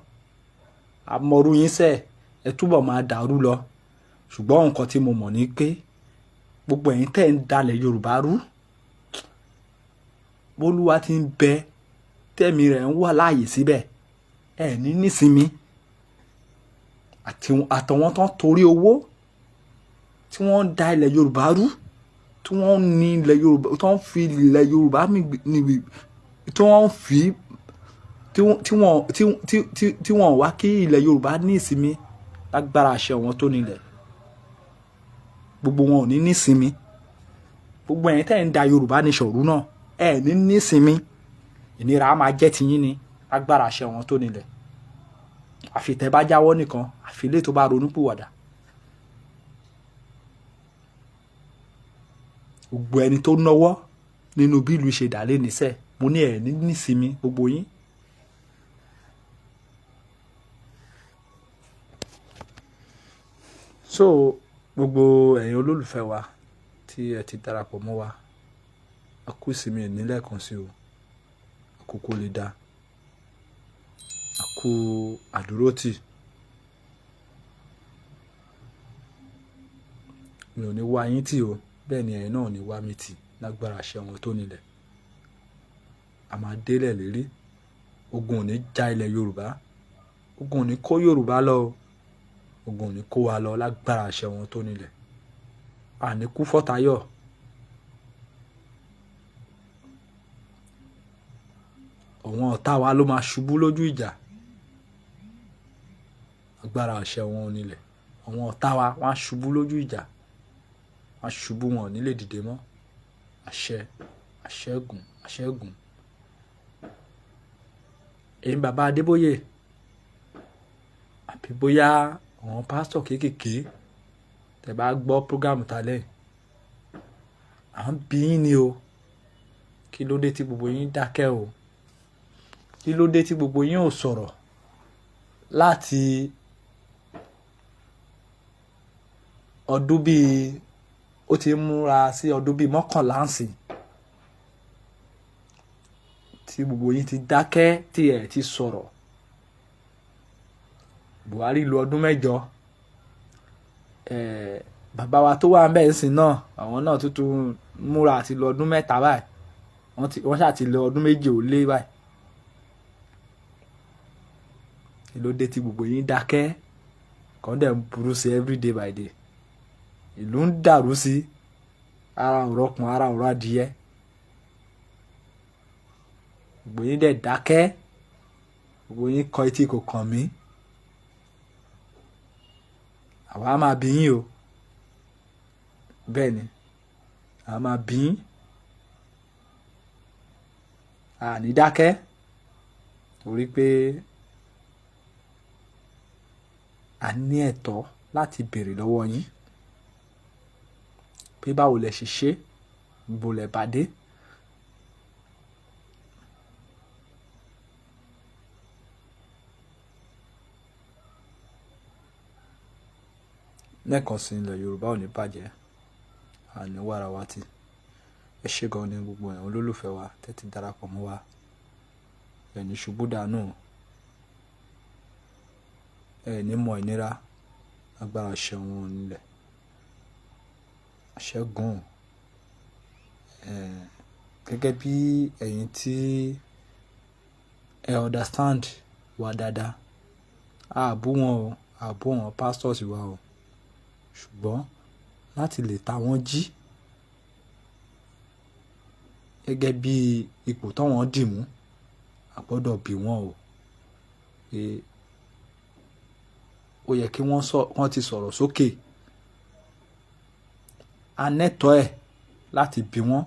Àmọ́rú yín sẹ́, ẹ túbọ̀ máa dàrú lọ. Ṣùgbọ́n nǹkan tí mo mọ̀ ni pé gbogbo ẹ̀yin tẹ́ ń dalẹ̀ Yorùbá rú. Bólúwa ti ń bẹ tẹ́mi rẹ̀ ń wà láàyè síbẹ̀. Ẹ ní nísinmi. Àtàwọn tán torí owó tí wọ́n ń da ilẹ̀ Yorùbá rú, tí wọ́n ní ilẹ̀ Yorùbá, tí wọ́n fi ilẹ̀ Yorùbá níbi tí wọ́n fi tí wọ́n wá kí ilẹ̀ Yorùbá ní ìsinmi lágbára àṣẹ wọn tó nílẹ̀. Gbogbo wọn ò ní nísinmi. Gbogbo ẹ̀yin tẹ́ ń da Yorùbá ní ṣọ̀rú náà, ẹ ní nísinmi. Ìnira á máa jẹ́ tiyín ni lágbára àṣẹ wọn tó nílẹ̀. Àfi tẹ́ bá jáwọ́ nìkan, àfi ilé tó bá ronúpìwàdà. Gbogbo ẹni tó náwó nínú bí ìlú ṣe dà lé níṣẹ́, mo ní ẹ̀ ní nísinmi gbogbo yín. So gbogbo ẹ̀yin olólùfẹ́ wa tí ẹ ti darapọ̀ mọ́ wa, a kú ìsinmi ìnílẹ̀ kan sí o. Àkókò lè dá. A kú àdúrótì. Mi ò ní wá yín tì o. Bẹ́ẹ̀ ni ẹ̀yin náà ò ní wá mi tì lágbára àṣẹ wọn tó nílẹ̀. A máa délẹ̀ lérí. Ogun ò ní já ilẹ̀ Yorùbá. Ogun ò ní kó Yorùbá lọ o. Ogun ò ní kó wa lọ lágbára àṣẹ wọn tó nílẹ̀. A ní kú fọ́tayọ̀. Àwọn ọ̀tá wa ló máa ṣubú lójú ìjà. Lágbára àṣẹ wọn nílẹ̀. Àwọn ọ̀tá wa wọ́n á ṣubú lójú ìjà. Wọ́n á ṣubú wọn ò ní lè dìde mọ́. Àṣẹ́gun. Ẹ̀yin bàbá Adébóyè, àbí bóyá àwọn pásítọ̀ kéékèèké tẹ́ bá gbọ́ prógámù tálẹ̀, à ń bi yín ni o. Kí ló dé tí gbogbo yín dákẹ́ o? Kí ló dé tí gbogbo yín ò sọ̀rọ̀ láti ọdún bíi ó ti múra sí ọdún bíi 11 ńsìn tí gbogbo yín ti dákẹ́ tí ẹ ti sọ̀rọ̀? Buhari lo ọdún 8. Bàbá wa tó wà ń bẹ̀ ńsìn náà, àwọn náà tuntun múra àti lọ ọdún mẹ́ta báyìí, wọ́n ṣáà ti lọ ọdún méje ó lé báyìí. Kí ló dé tí gbogbo yín dákẹ́? Kàn dẹ̀ ń burú sí every day by day. Ìlú ń dàrú sí, ara ọ̀rọ̀ ọkùn ara ọ̀rọ̀ adìyẹ. Gbogbo yín dẹ̀ dákẹ́, gbogbo yín kọ etí kò kàn mí. Àwa máa bí yín o, bẹ́ẹ̀ ni àwa máa bí yín. A ní dákẹ́ torí pé a ní ẹ̀tọ́ láti béèrè lọ́wọ́ yín pé báwo lẹ ṣe ṣe, bó lẹ bá dé. Lẹ́ẹ̀kan sí ilẹ̀ Yorùbá ò ní bàjẹ́, àní wàràwàtì. Ẹ ṣé gan ni gbogbo ẹ̀yin olólùfẹ́ wa tẹ́tí darapọ̀ mọ́ wa. Ẹ ní ṣubú dànù, ẹ ní mọ ìnira, agbára ṣẹ̀wọ̀n nílẹ̀. Ṣẹ́gun gẹ́gẹ́ bí ẹ̀yin tí ẹ understand wa dáadáa, àbú wọn o, àbú wọn pastors wa o, ṣùgbọ́n láti lè ta wọ́n jí gẹ́gẹ́ bí ipò táwọn dì mú, a gbọ́dọ̀ bí wọn o. Ó yẹ kí wọ́n ti sọ̀rọ̀ sókè. A nẹ́tọ́ ẹ̀ láti bí wọ́n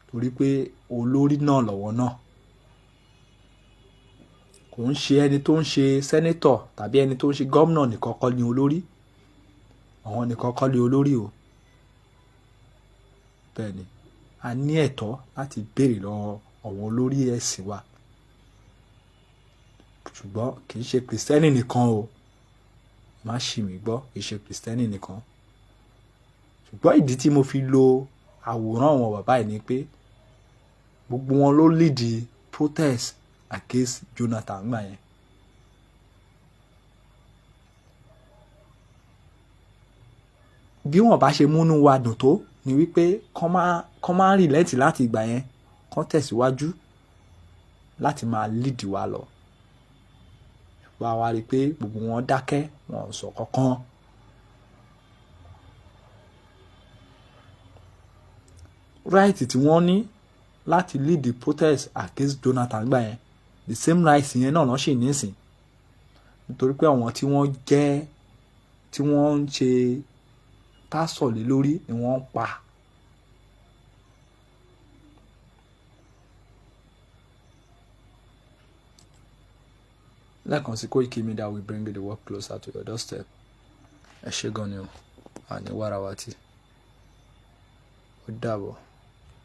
torí pé olórí náà lọ́wọ́ náà. Kò ń ṣe ẹni tó ń ṣe sẹ́nétọ̀ tàbí ẹni tó ń ṣe gómìnà nìkan kọ́ ni olórí. Àwọn nìkan kọ́ ni olórí o. Bẹ́ẹ̀ ni a ní ẹ̀tọ́ láti béèrè lọ́wọ́ àwọn olórí ẹ̀sìn wa. Ṣùgbọ́n kì í ṣe kìrìsìtẹ́nì nìkan o. Má ṣì mí gbọ́, kì í ṣe kìrìsìtẹ́nì nìkan. Ṣùgbọ́n ìdí tí mo fi lo àwòrán àwọn bàbá yìí ni pé gbogbo wọn ló lead protest against Jonathan gbà yẹn. Bí wọ́n bá ṣe múnú wa dùn tó ni wípé kán má relent láti ìgbà yẹn, kán tẹ̀síwájú láti máa lead wa lọ. Ṣùgbọ́n a wá rí i pé gbogbo wọn dákẹ́, wọn ò sọ kankan. Right tí wọ́n ní láti lead the protest against Jonathan gbà yẹn, the same right yẹn náà lọ́n ṣì ní ìsìn. Nítorí pé àwọn tí wọ́n ń ṣe pásọ̀ lé lórí ni wọ́n ń pa. Lẹ́ẹ̀kan sí Koikimedia, we bring the work closer to your doorstep. Ẹ ṣé gan ni o, àní wàràwàtì. Ó dàbọ̀.